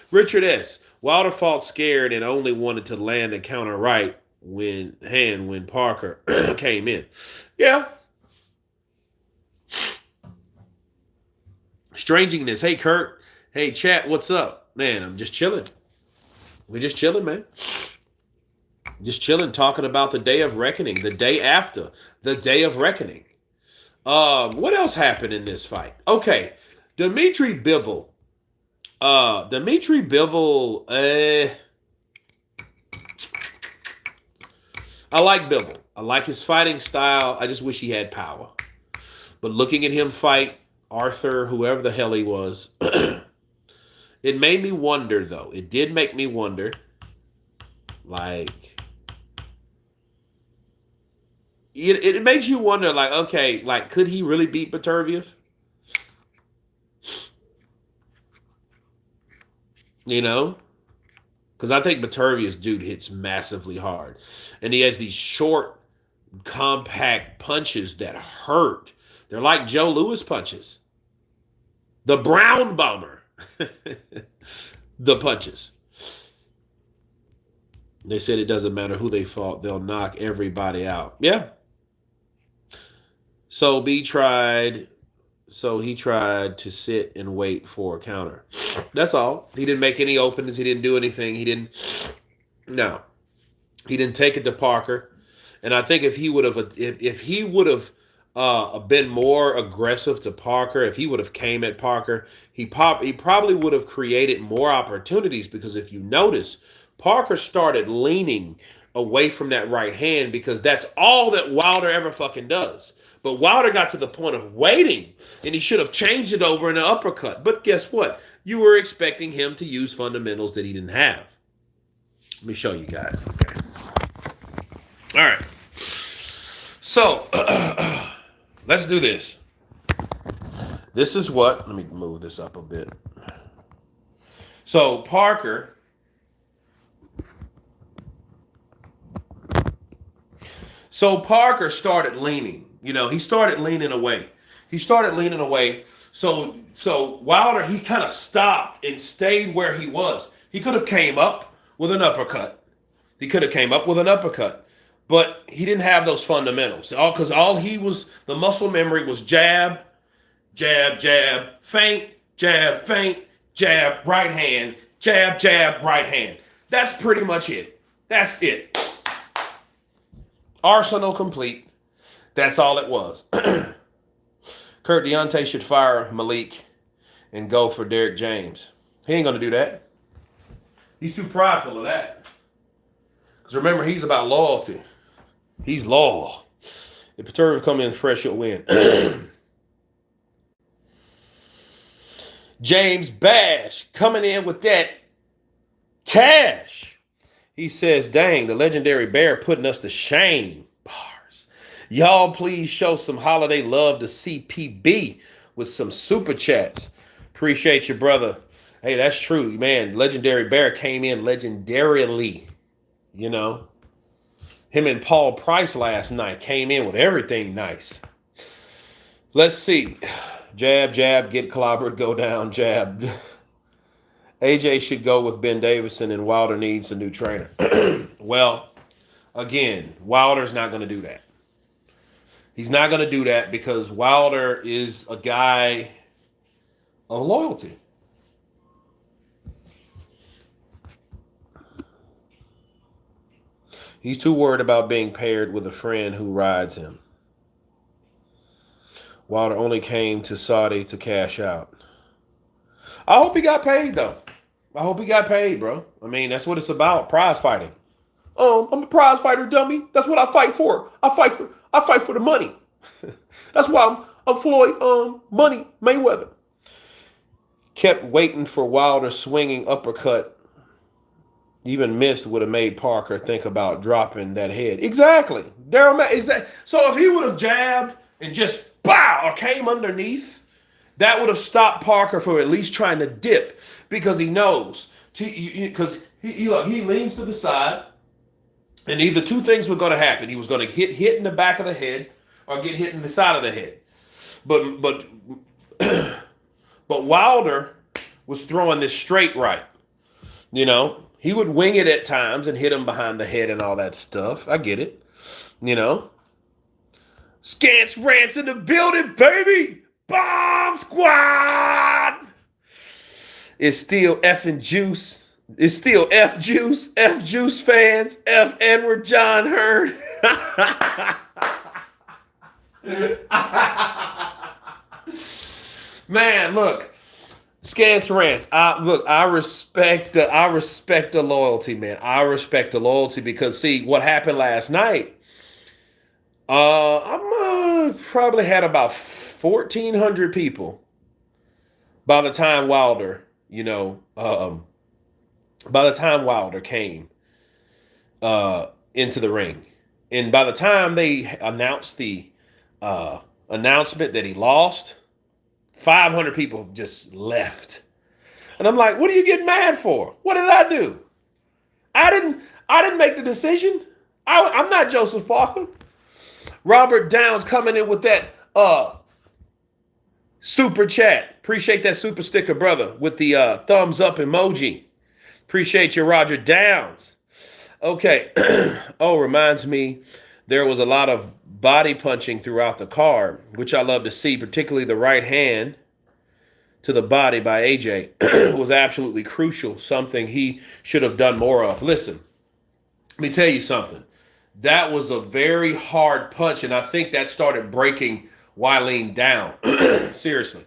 Richard S. Wilder fought scared and only wanted to land a counter right when Parker came in. Yeah. Stranginess. Hey, Kurt. Hey, chat. What's up? Man, I'm just chilling. We're just chilling, man. Just chilling, talking about the day of reckoning, the day after, the day of reckoning. What else happened in this fight? Okay. Dimitri Bivol. I like Bivol. I like his fighting style. I just wish he had power. But looking at him fight Arthur, whoever the hell he was, it made me wonder, though. It did make me wonder, it makes you wonder, like, okay, like, could he really beat Beterbiev? You know, because I think Beterbiev's dude hits massively hard, and he has these short, compact punches that hurt. They're like Joe Louis punches, the Brown Bomber, the punches. They said it doesn't matter who they fought; they'll knock everybody out. Yeah. So B tried So he tried to sit and wait for a counter. That's all. He didn't make any openings. He didn't do anything. He didn't. No, he didn't take it to Parker. And I think if he would have been more aggressive to Parker, if he would have came at Parker, he probably would have created more opportunities. Because if you notice, Parker started leaning away from that right hand because that's all that Wilder ever fucking does. But Wilder got to the point of waiting, and he should have changed it over in an uppercut. But guess what? You were expecting him to use fundamentals that he didn't have. Let me show you guys. Okay. All right. So let's do this. This is what. Let me move this up a bit. So Parker. So Parker started leaning. He started leaning away. So Wilder, he kind of stopped and stayed where he was. He could have came up with an uppercut. But he didn't have those fundamentals. Because the muscle memory was jab, jab, jab, feint, jab, right hand, jab, right hand. That's pretty much it. That's it. Arsenal complete. That's all it was. Kurt Deontay should fire Malik and go for Derek James. He ain't going to do that. He's too prideful of that. Because remember, he's about loyalty. He's loyal. If Beterbiev come in fresh, you'll win. James Bash coming in with that cash. He says, dang, the legendary Bear putting us to shame. Bars. Y'all please show some holiday love to CPB with some super chats. Appreciate you, brother. Hey, that's true, man. Legendary Bear came in legendarily. Him and Paul Price last night came in with everything nice. Let's see. Jab, jab, get clobbered, go down, jab. AJ should go with Ben Davison, and Wilder needs a new trainer. Well, again, Wilder's not going to do that. He's not going to do that because Wilder is a guy of loyalty. He's too worried about being paired with a friend who rides him. Wilder only came to Saudi to cash out. I hope he got paid, though. I hope he got paid, bro. I mean, that's what it's about, prize fighting. I'm a prize fighter, dummy. That's what I fight for. I fight for the money. That's why I'm Floyd Money Mayweather. Kept waiting for Wilder swinging uppercut. Even missed would have made Parker think about dropping that head. Exactly. So if he would have jabbed and just bow or came underneath, that would have stopped Parker from at least trying to dip because he knows. Because he leans to the side, and either two things were going to happen. He was going to get hit in the back of the head or get hit in the side of the head. But Wilder was throwing this straight right. He would wing it at times and hit him behind the head and all that stuff. I get it. Scance Rants in the building, baby. Bomb Squad. It's still effing juice. It's still F Juice. F Juice fans. F Edward John Hearn. Man, look. Scance Rants. I respect the loyalty, man. I respect the loyalty because see what happened last night. I'm probably had about 1,400 people by the time Wilder, by the time Wilder came into the ring. And by the time they announced the announcement that he lost, 500 people just left. And I'm like, what are you getting mad for? What did I do? I didn't I didn't make the decision. I'm not Joseph Parker. Robert Downs coming in with that super chat. Appreciate that super sticker, brother, with the thumbs up emoji. Appreciate you, Roger Downs. Okay. Oh, reminds me, there was a lot of body punching throughout the card, which I love to see, particularly the right hand to the body by AJ was absolutely crucial, something he should have done more of. Listen, let me tell you something. That was a very hard punch, and I think that started breaking Wileen down. Seriously.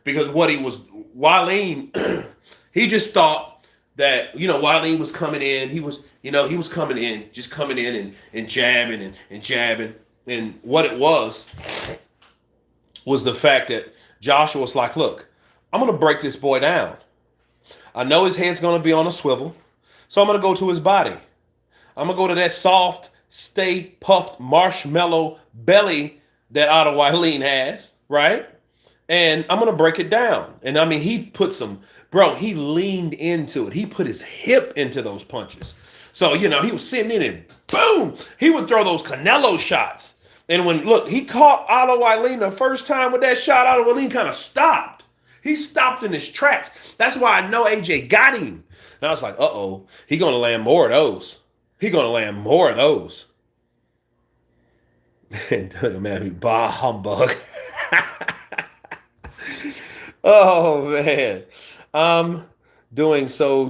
Because what he was, Wileen, he just thought that, Wileen was coming in. He was coming in, just coming in and jabbing and jabbing. And what it was the fact that Joshua was like, look, I'm going to break this boy down. I know his head's going to be on a swivel, so I'm going to go to his body. I'm going to go to that soft, stay puffed marshmallow belly that Otto Wileen has, right? And I'm going to break it down. And I mean, he leaned into it. He put his hip into those punches. So, he was sitting in and boom, he would throw those Canelo shots. And he caught Otto Wileen the first time with that shot, Otto Wileen kind of stopped. He stopped in his tracks. That's why I know AJ got him. And I was like, uh-oh, he going to land more of those. He going to land more of those. Man, bah humbug. Oh, man. I'm doing so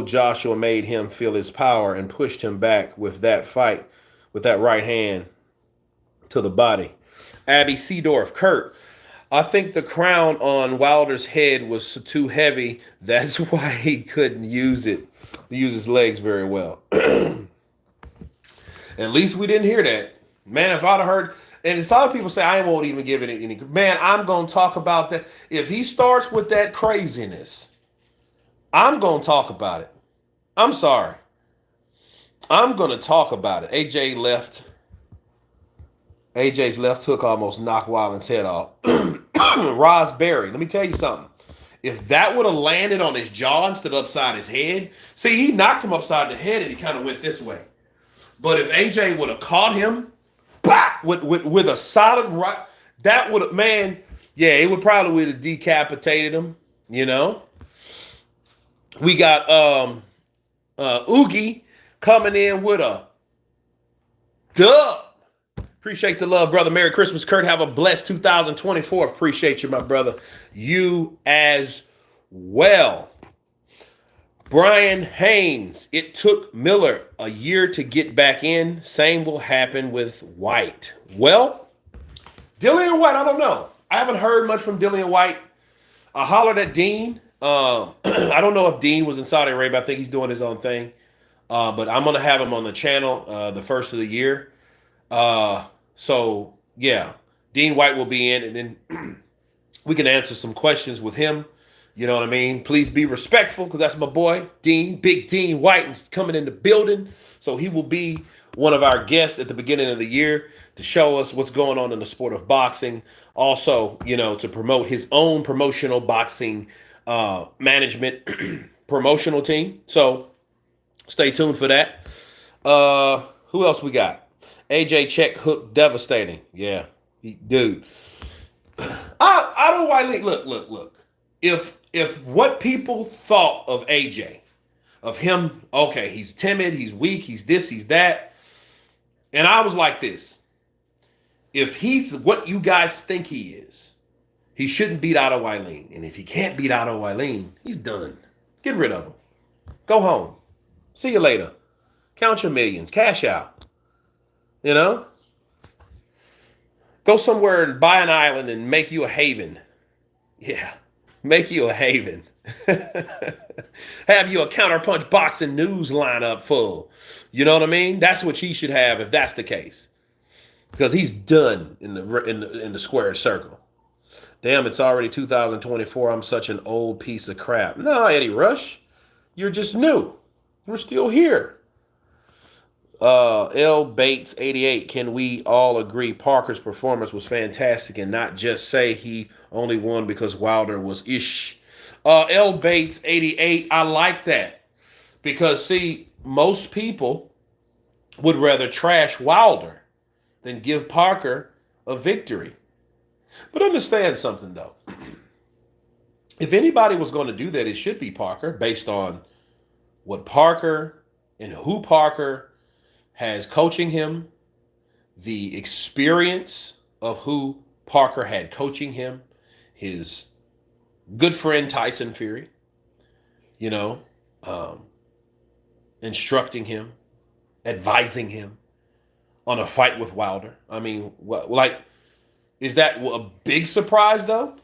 Joshua made him feel his power and pushed him back with that fight, with that right hand to the body. Abby Seedorf, Kurt, I think the crown on Wilder's head was too heavy. That's why he couldn't use his legs very well. At least we didn't hear that. Man, if I'd have heard, and it's a lot of people say, I won't even give it any, man, I'm going to talk about that. If he starts with that craziness, I'm going to talk about it. I'm sorry. I'm going to talk about it. AJ's left hook almost knocked Wilen's head off. Ross Berry, let me tell you something. If that would have landed on his jaw instead of upside his head, see, he knocked him upside the head and he kind of went this way. But if AJ would have caught him with a solid right, that would have, man, yeah, it would probably have decapitated him, We got Oogie coming in with a dub. Appreciate the love, brother. Merry Christmas, Kurt. Have a blessed 2024. Appreciate you, my brother. You as well. Brian Haynes. It took Miller a year to get back in. Same will happen with White. Well, Dillian White, I don't know. I haven't heard much from Dillian White. I hollered at Dean. I don't know if Dean was in Saudi Arabia. I think he's doing his own thing. But I'm going to have him on the channel the first of the year. So, yeah, Dean White will be in, and then we can answer some questions with him. You know what I mean? Please be respectful, because that's my boy, Dean. Big Dean White is coming in the building. So he will be one of our guests at the beginning of the year to show us what's going on in the sport of boxing. Also, to promote his own promotional boxing management promotional team. So stay tuned for that. Who else we got? AJ check hook devastating. Yeah, dude. I don't Wiley. Look. If what people thought of AJ, of him, okay, he's timid, he's weak, he's this, he's that, and I was like this. If he's what you guys think he is, he shouldn't beat Otto Wileen. And if he can't beat Otto Wileen, he's done. Get rid of him. Go home. See you later. Count your millions. Cash out. Go somewhere and buy an island and make you a haven. Yeah, make you a haven. Have you a counterpunch boxing news lineup full. You know what I mean? That's what he should have if that's the case. Because he's done in the square circle. Damn, it's already 2024. I'm such an old piece of crap. No, Eddie Rush, you're just new. We're still here. L Bates 88. Can we all agree Parker's performance was fantastic and not just say he only won because Wilder was ish? L Bates 88. I like that because see, most people would rather trash Wilder than give Parker a victory. But understand something though. If anybody was going to do that, it should be Parker based on what Parker and who Parker has coaching him, the experience of who Parker had coaching him, his good friend Tyson Fury, you know, um, instructing him, advising him on a fight with Wilder. I mean, what, like, is that a big surprise though?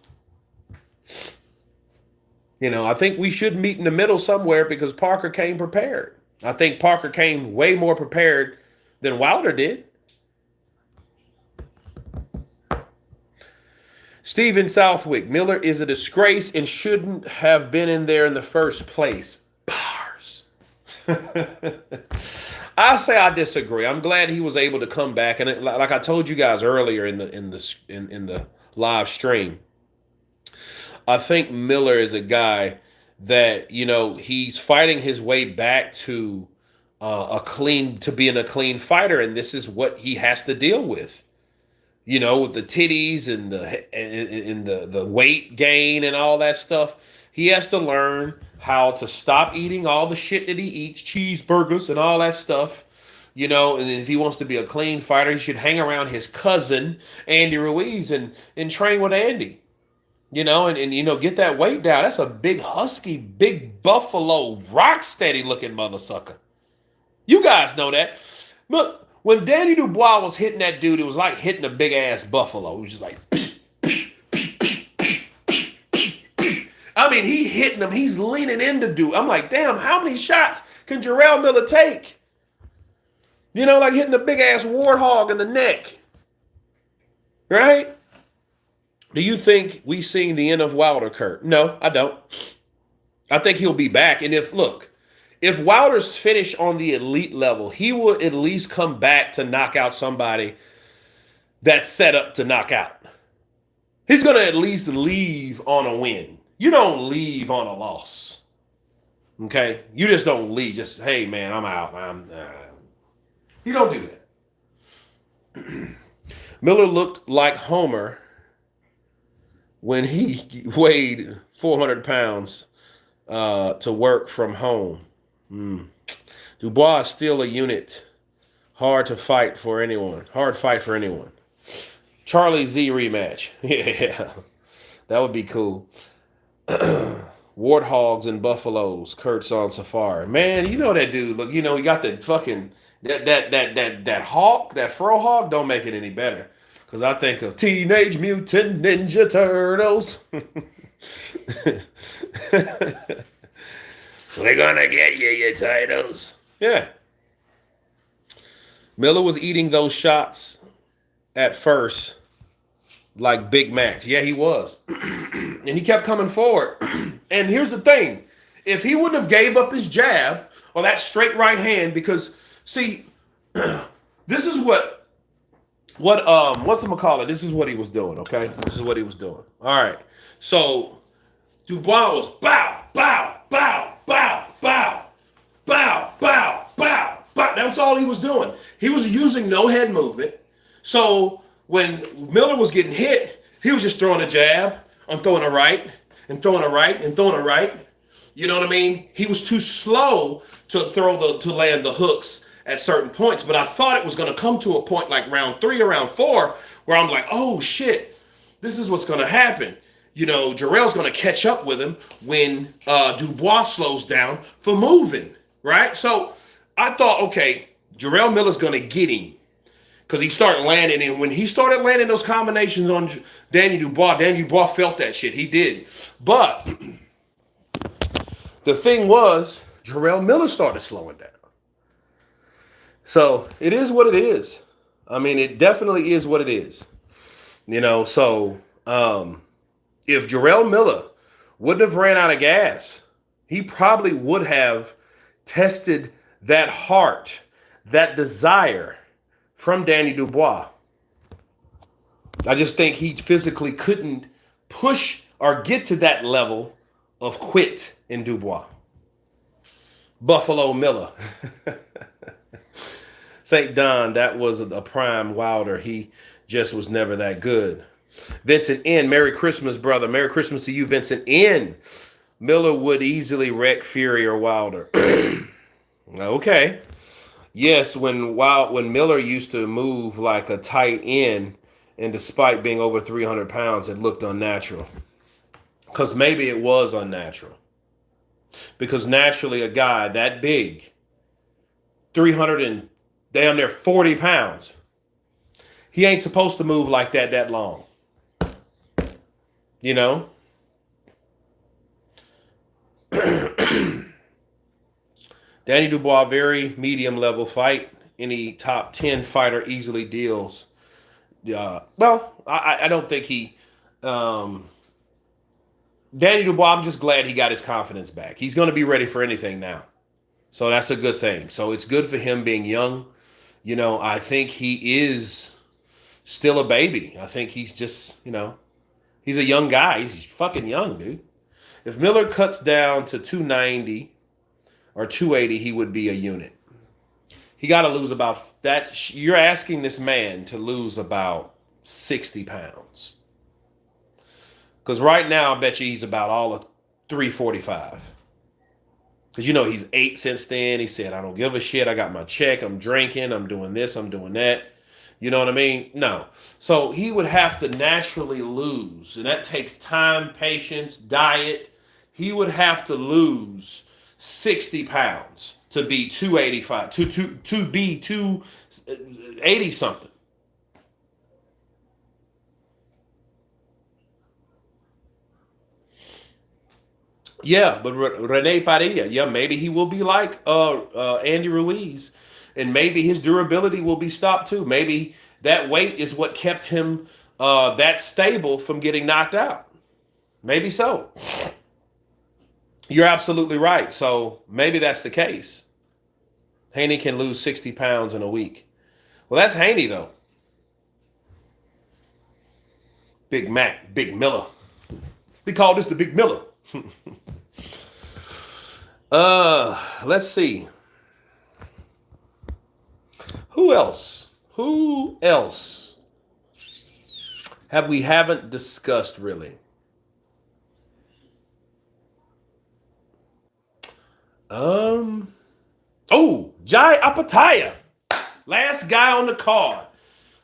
You know, I think we should meet in the middle somewhere because Parker came prepared. I think Parker came way more prepared than Wilder did. Steven Southwick, Miller is a disgrace and shouldn't have been in there in the first place. Bars. I say I disagree. I'm glad he was able to come back, and like I told you guys earlier in the live stream, I think Miller is a guy that he's fighting his way back to being a clean fighter, and this is what he has to deal with. With the titties and the weight gain and all that stuff. He has to learn how to stop eating all the shit that he eats, cheeseburgers and all that stuff. And if he wants to be a clean fighter, he should hang around his cousin Andy Ruiz and train with Andy. And get that weight down. That's a big husky, big buffalo, rock steady looking mother sucker. You guys know that. Look, when Danny Dubois was hitting that dude, it was like hitting a big ass buffalo. It was just like, I mean, he hitting him. He's leaning into dude. I'm like, damn, how many shots can Jarrell Miller take? Like hitting a big ass warthog in the neck. Right? Do you think we seen the end of Wilder, Kurt? No, I don't. I think he'll be back. And if Wilder's finished on the elite level, he will at least come back to knock out somebody that's set up to knock out. He's going to at least leave on a win. You don't leave on a loss. Okay? You just don't leave. Just, hey, man, I'm out. You don't do that. Miller looked like Homer when he weighed 400 pounds to work from home. Dubois is still a unit. Hard fight for anyone. Charlie Z rematch. Yeah, that would be cool. Warthogs and buffaloes. Kurt's on safari. Man, you know that dude. Look, he got the fucking that hawk, that fro hawk. Don't make it any better. Because I think of Teenage Mutant Ninja Turtles. We're gonna get you, you titles. Yeah. Miller was eating those shots at first like Big Mac. Yeah, he was. And he kept coming forward. And here's the thing. If he wouldn't have gave up his jab or that straight right hand, because see, this is whatchamacallit, this is what he was doing, okay? This is what he was doing. All right. So Dubois was bow, bow, bow, bow, bow, bow, bow, bow, bow. That's all he was doing. He was using no head movement. So when Miller was getting hit, he was just throwing a jab and throwing a right and throwing a right and throwing a right. You know what I mean? He was too slow to land the hooks at certain points. But I thought it was going to come to a point like round 3 or round 4 where I'm like, oh shit, this is what's going to happen. Jarrell's going to catch up with him when Dubois slows down for moving, right? So I thought, okay, Jarrell Miller's going to get him because he started landing. And when he started landing those combinations on Daniel Dubois felt that shit. He did. But the thing was, Jarrell Miller started slowing down. So it is what it is. I mean, it definitely is what it is. So if Jarrell Miller wouldn't have ran out of gas, he probably would have tested that heart, that desire from Danny Dubois. I just think he physically couldn't push or get to that level of quit in Dubois. Buffalo Miller. St. Don, that was a prime Wilder. He just was never that good. Vincent N. Merry Christmas, brother. Merry Christmas to you, Vincent N. Miller would easily wreck Fury or Wilder. Okay. Yes, when Miller used to move like a tight end, and despite being over 300 pounds, it looked unnatural. Because maybe it was unnatural. Because naturally, a guy that big, 300 and damn near 40 pounds, he ain't supposed to move like that long. You know? Danny Dubois, very medium level fight. Any top 10 fighter easily deals. Well, I don't think he. Danny Dubois, I'm just glad he got his confidence back. He's going to be ready for anything now. So that's a good thing. So it's good for him being young. You know, I think he is still a baby. I think he's just, he's a young guy. He's fucking young, dude. If Miller cuts down to 290 or 280, he would be a unit. He got to lose about that. You're asking this man to lose about 60 pounds. Because right now, I bet you he's about all of 345. Because he's 8 since then. He said, I don't give a shit. I got my check. I'm drinking. I'm doing this. I'm doing that. You know what I mean? No. So he would have to naturally lose. And that takes time, patience, diet. He would have to lose 60 pounds to be 285, to be 280 something. Yeah, but Rene Padilla, yeah, maybe he will be like Andy Ruiz, and maybe his durability will be stopped too. Maybe that weight is what kept him that stable from getting knocked out. Maybe so. You're absolutely right. So maybe that's the case. Haney can lose 60 pounds in a week. Well, that's Haney though. Big Mac, Big Miller. We call this the Big Miller. Let's see. Who else? Who else we haven't discussed really? Jai Apataya. Last guy on the card.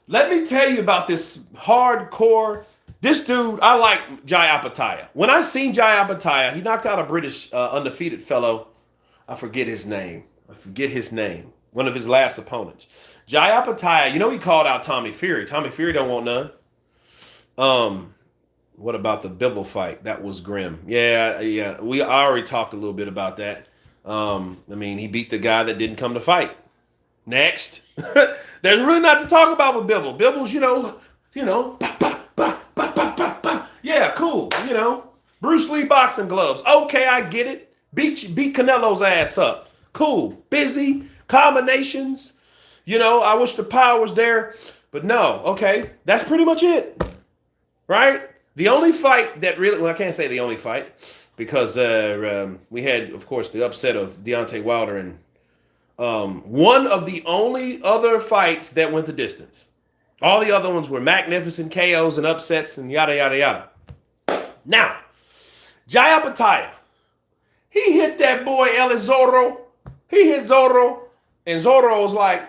Let me tell you about this hardcore. This dude, I like Jai Apataya. When I seen Jai Apataya, he knocked out a British undefeated fellow. I forget his name. One of his last opponents. Jai Apataya, he called out Tommy Fury. Tommy Fury don't want none. What about the Bivol fight? That was grim. Yeah. I already talked a little bit about that. He beat the guy that didn't come to fight. Next. There's really not to talk about with Bivol. Bivol's, yeah, cool. Bruce Lee boxing gloves. Okay, I get it. Beat Canelo's ass up. Cool. Busy. Combinations. I wish the power was there. But no, okay. That's pretty much it. Right? The only fight that really, well, I can't say the only fight because we had, of course, the upset of Deontay Wilder and one of the only other fights that went the distance. All the other ones were magnificent KOs and upsets and yada, yada, yada. Now, Jai Apataya, he hit that boy Elizoro. He hit Zorro, and Zorro was like,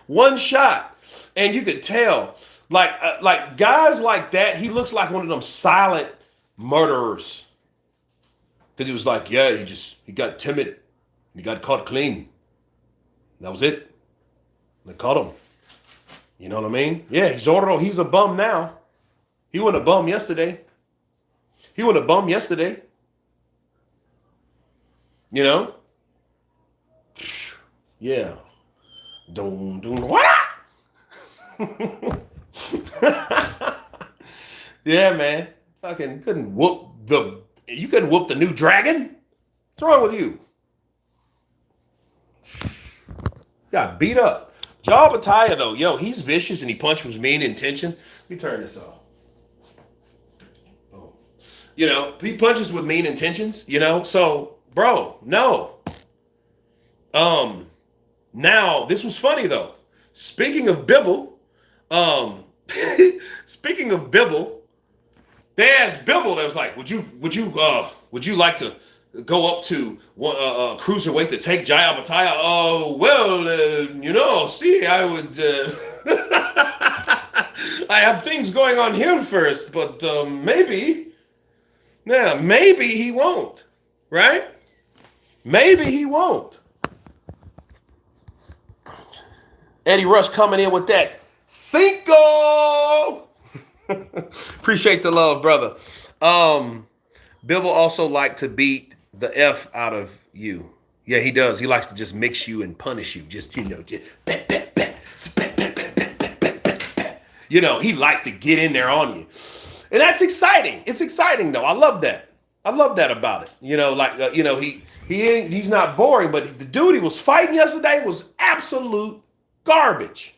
one shot. And you could tell, like guys like that, he looks like one of them silent murderers. Because he was like, yeah, he got timid. He got caught clean. That was it. They caught him. You know what I mean? Yeah, Zorro, he's a bum now. He wasn't a bum yesterday. Yeah. What? Yeah, man. Fucking couldn't whoop the new dragon? What's wrong with you? Got beat up. Joe Battaglia, though, yo, he's vicious and he punches with mean intention. Let me turn this off. Oh. You know, he punches with mean intentions, you know? So, bro, no. Now, this was funny, though. Speaking of Bivol, um, speaking of Bivol, they asked Bivol, they was like, would you like to go up to cruiserweight to take Jaya Battaglia? Oh, well, see, I would. I have things going on here first, but maybe, yeah, maybe he won't, right? Maybe he won't. Eddie Rush coming in with that Cinco. Appreciate the love, brother. Bill will also like to beat the F out of you. Yeah, he does. He likes to just mix you and punish you. Just, just bat, bat, bat, bat, bat, bat, bat, bat, bat, bat. He likes to get in there on you. And that's exciting. It's exciting, though. I love that. I love that about it. He's not boring, but the dude he was fighting yesterday was absolute garbage.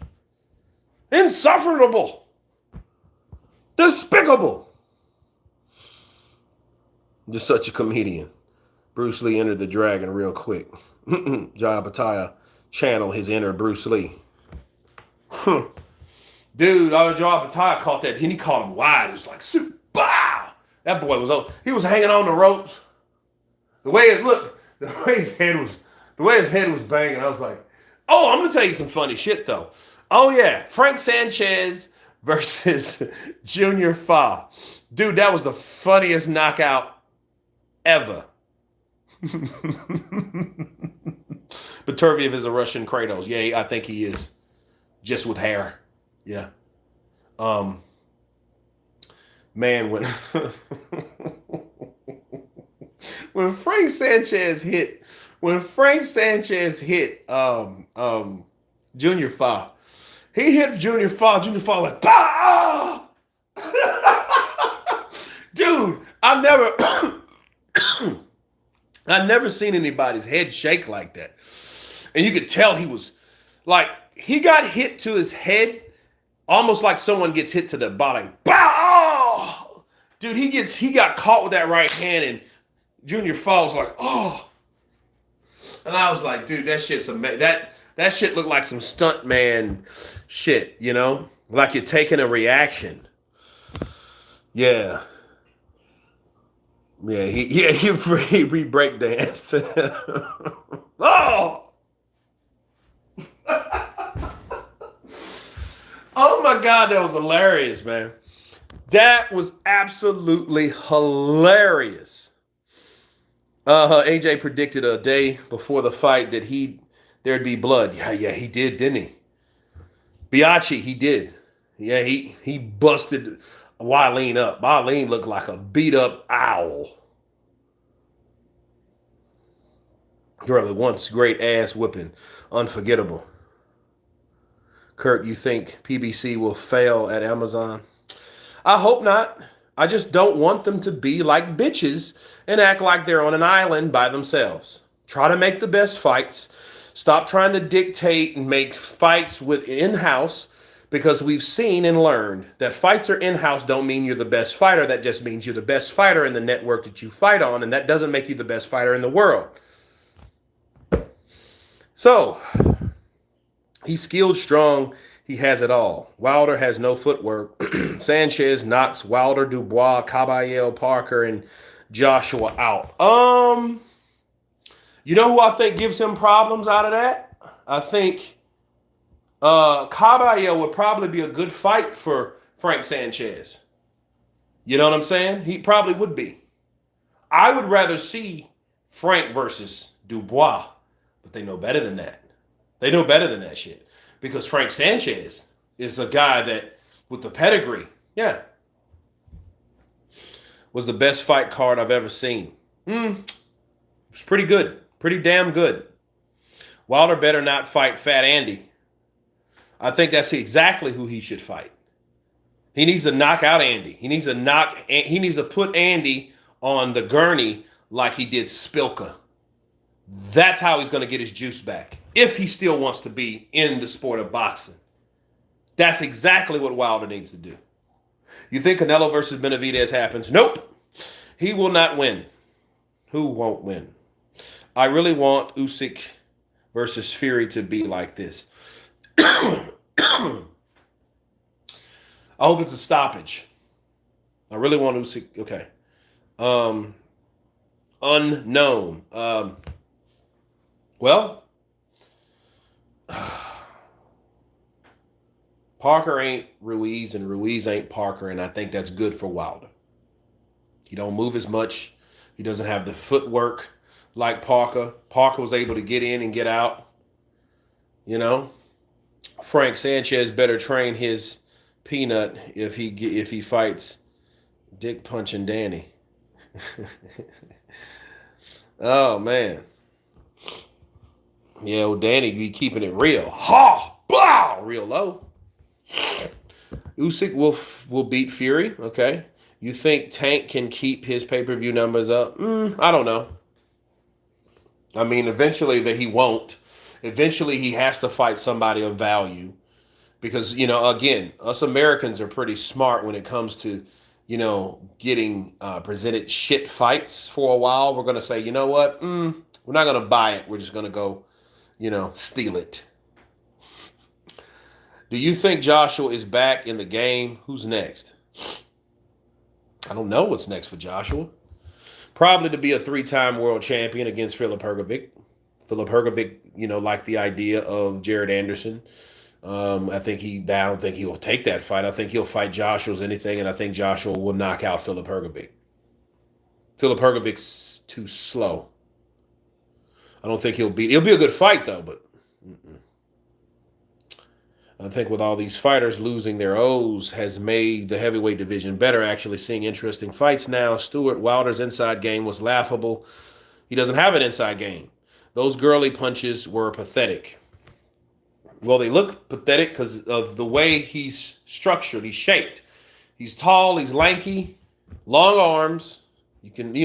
Insufferable. Despicable. Just such a comedian. Bruce Lee entered the dragon real quick. Jaya Battaglia channel his inner Bruce Lee. Dude, Jaya Battaglia caught that. He caught him wide. It was like, bah! That boy he was hanging on the ropes. The way his head was banging, I was like, oh, I'm going to tell you some funny shit, though. Oh, yeah. Frank Sanchez versus Junior Fa. Dude, that was the funniest knockout ever. Beterbiev is a Russian Kratos. Yeah, I think he is. Just with hair. Yeah. Man, when Frank Sanchez hit Junior Fa, he hit Junior Fa like, bah! Dude, I've never seen anybody's head shake like that. And you could tell he was like, he got hit to his head almost like someone gets hit to the body. Bow! Dude, he got caught with that right hand and Junior Fa was like, oh. And I was like, dude, that shit's amazing. That shit looked like some stunt man shit, Like you're taking a reaction. Yeah. Yeah, he break danced. Oh! Oh my God, that was hilarious, man. That was absolutely hilarious. AJ predicted a day before the fight that there'd be blood. Yeah, he did, didn't he? Biaggi, he did. Yeah, he busted Wileen up. Wileen looked like a beat up owl. Really, once great ass whipping. Unforgettable. Kurt, you think PBC will fail at Amazon? I hope not. I just don't want them to be like bitches and act like they're on an island by themselves. Try to make the best fights. Stop trying to dictate and make fights with in-house, because we've seen and learned that fights are in-house don't mean you're the best fighter. That just means you're the best fighter in the network that you fight on, and that doesn't make you the best fighter in the world. So, he's skilled, strong. He has it all. Wilder has no footwork. Sanchez knocks Wilder, Dubois, Caballero, Parker, and Joshua out. You know who I think gives him problems out of that? I think Caballero would probably be a good fight for Frank Sanchez. You know what I'm saying? He probably would be. I would rather see Frank versus Dubois, but they know better than that. They know better than that shit. Because Frank Sanchez is a guy that, with the pedigree, was the best fight card I've ever seen. It's pretty good. Pretty damn good. Wilder better not fight Fat Andy. I think that's exactly who he should fight. He needs to knock out Andy. He needs to put Andy on the gurney like he did Spilka. That's how he's going to get his juice back. if he still wants to be in the sport of boxing. That's exactly what Wilder needs to do. You think Canelo versus Benavidez happens? Nope. He will not win. Who won't win? I really want Usyk versus Fury to be like this. I hope it's a stoppage. I really want Usyk. Okay. Unknown. Well, Parker ain't Ruiz and Ruiz ain't Parker, and I think that's good for Wilder. He don't move as much. He doesn't have the footwork like Parker. Parker was able to get in and get out. You know, Frank Sanchez better train his peanut if he fights Dick punching Danny. Oh man, yeah, well, Danny be keeping it real. Ha, blah, real low. Usyk will beat Fury. Okay, you think Tank can keep his pay-per-view numbers up? I don't know. I mean, eventually that he won't. Eventually he has to fight somebody of value because, again, us Americans are pretty smart when it comes to, getting presented shit fights for a while. We're going to say, you know what? We're not going to buy it. We're just going to go, steal it. Do you think Joshua is back in the game? Who's next? I don't know what's next for Joshua. Probably to be a 3-time world champion against Filip Hrgovic. Filip Hrgovic, liked the idea of Jared Anderson. I don't think he'll take that fight. I think he'll fight Joshua as anything, and I think Joshua will knock out Filip Hrgovic. Filip Hrgovic's too slow. I don't think he'll beat. It'll be a good fight though, but I think with all these fighters losing their O's has made the heavyweight division better. Actually seeing interesting fights now. Stuart Wilder's inside game was laughable. He doesn't have an inside game. Those girly punches were pathetic. Well, they look pathetic because of the way he's structured. He's shaped. He's tall. He's lanky. Long arms. You can,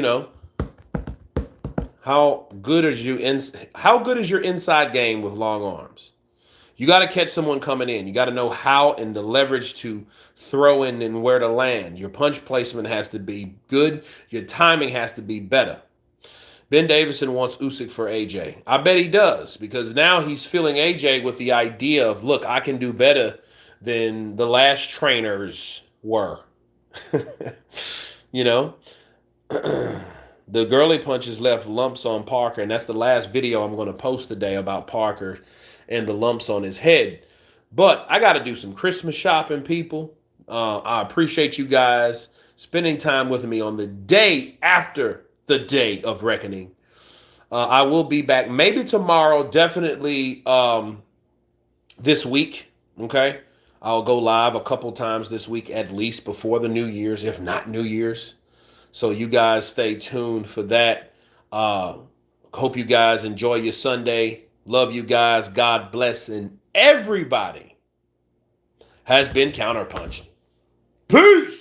how good is your inside game with long arms? You got to catch someone coming in. You got to know how and the leverage to throw in and where to land. Your punch placement has to be good. Your timing has to be better. Ben Davison wants Usyk for AJ. I bet he does because now he's filling AJ with the idea of, look, I can do better than the last trainers were. The girly punches left lumps on Parker, and that's the last video I'm going to post today about Parker and the lumps on his head. But I got to do some Christmas shopping, people. I appreciate you guys spending time with me on the day after the day of reckoning. I will be back maybe tomorrow, definitely this week, okay? I'll go live a couple times this week at least before the New Year's, if not New Year's. So you guys stay tuned for that. Hope you guys enjoy your Sunday. Love you guys. God bless. And everybody has been counterpunched. Peace.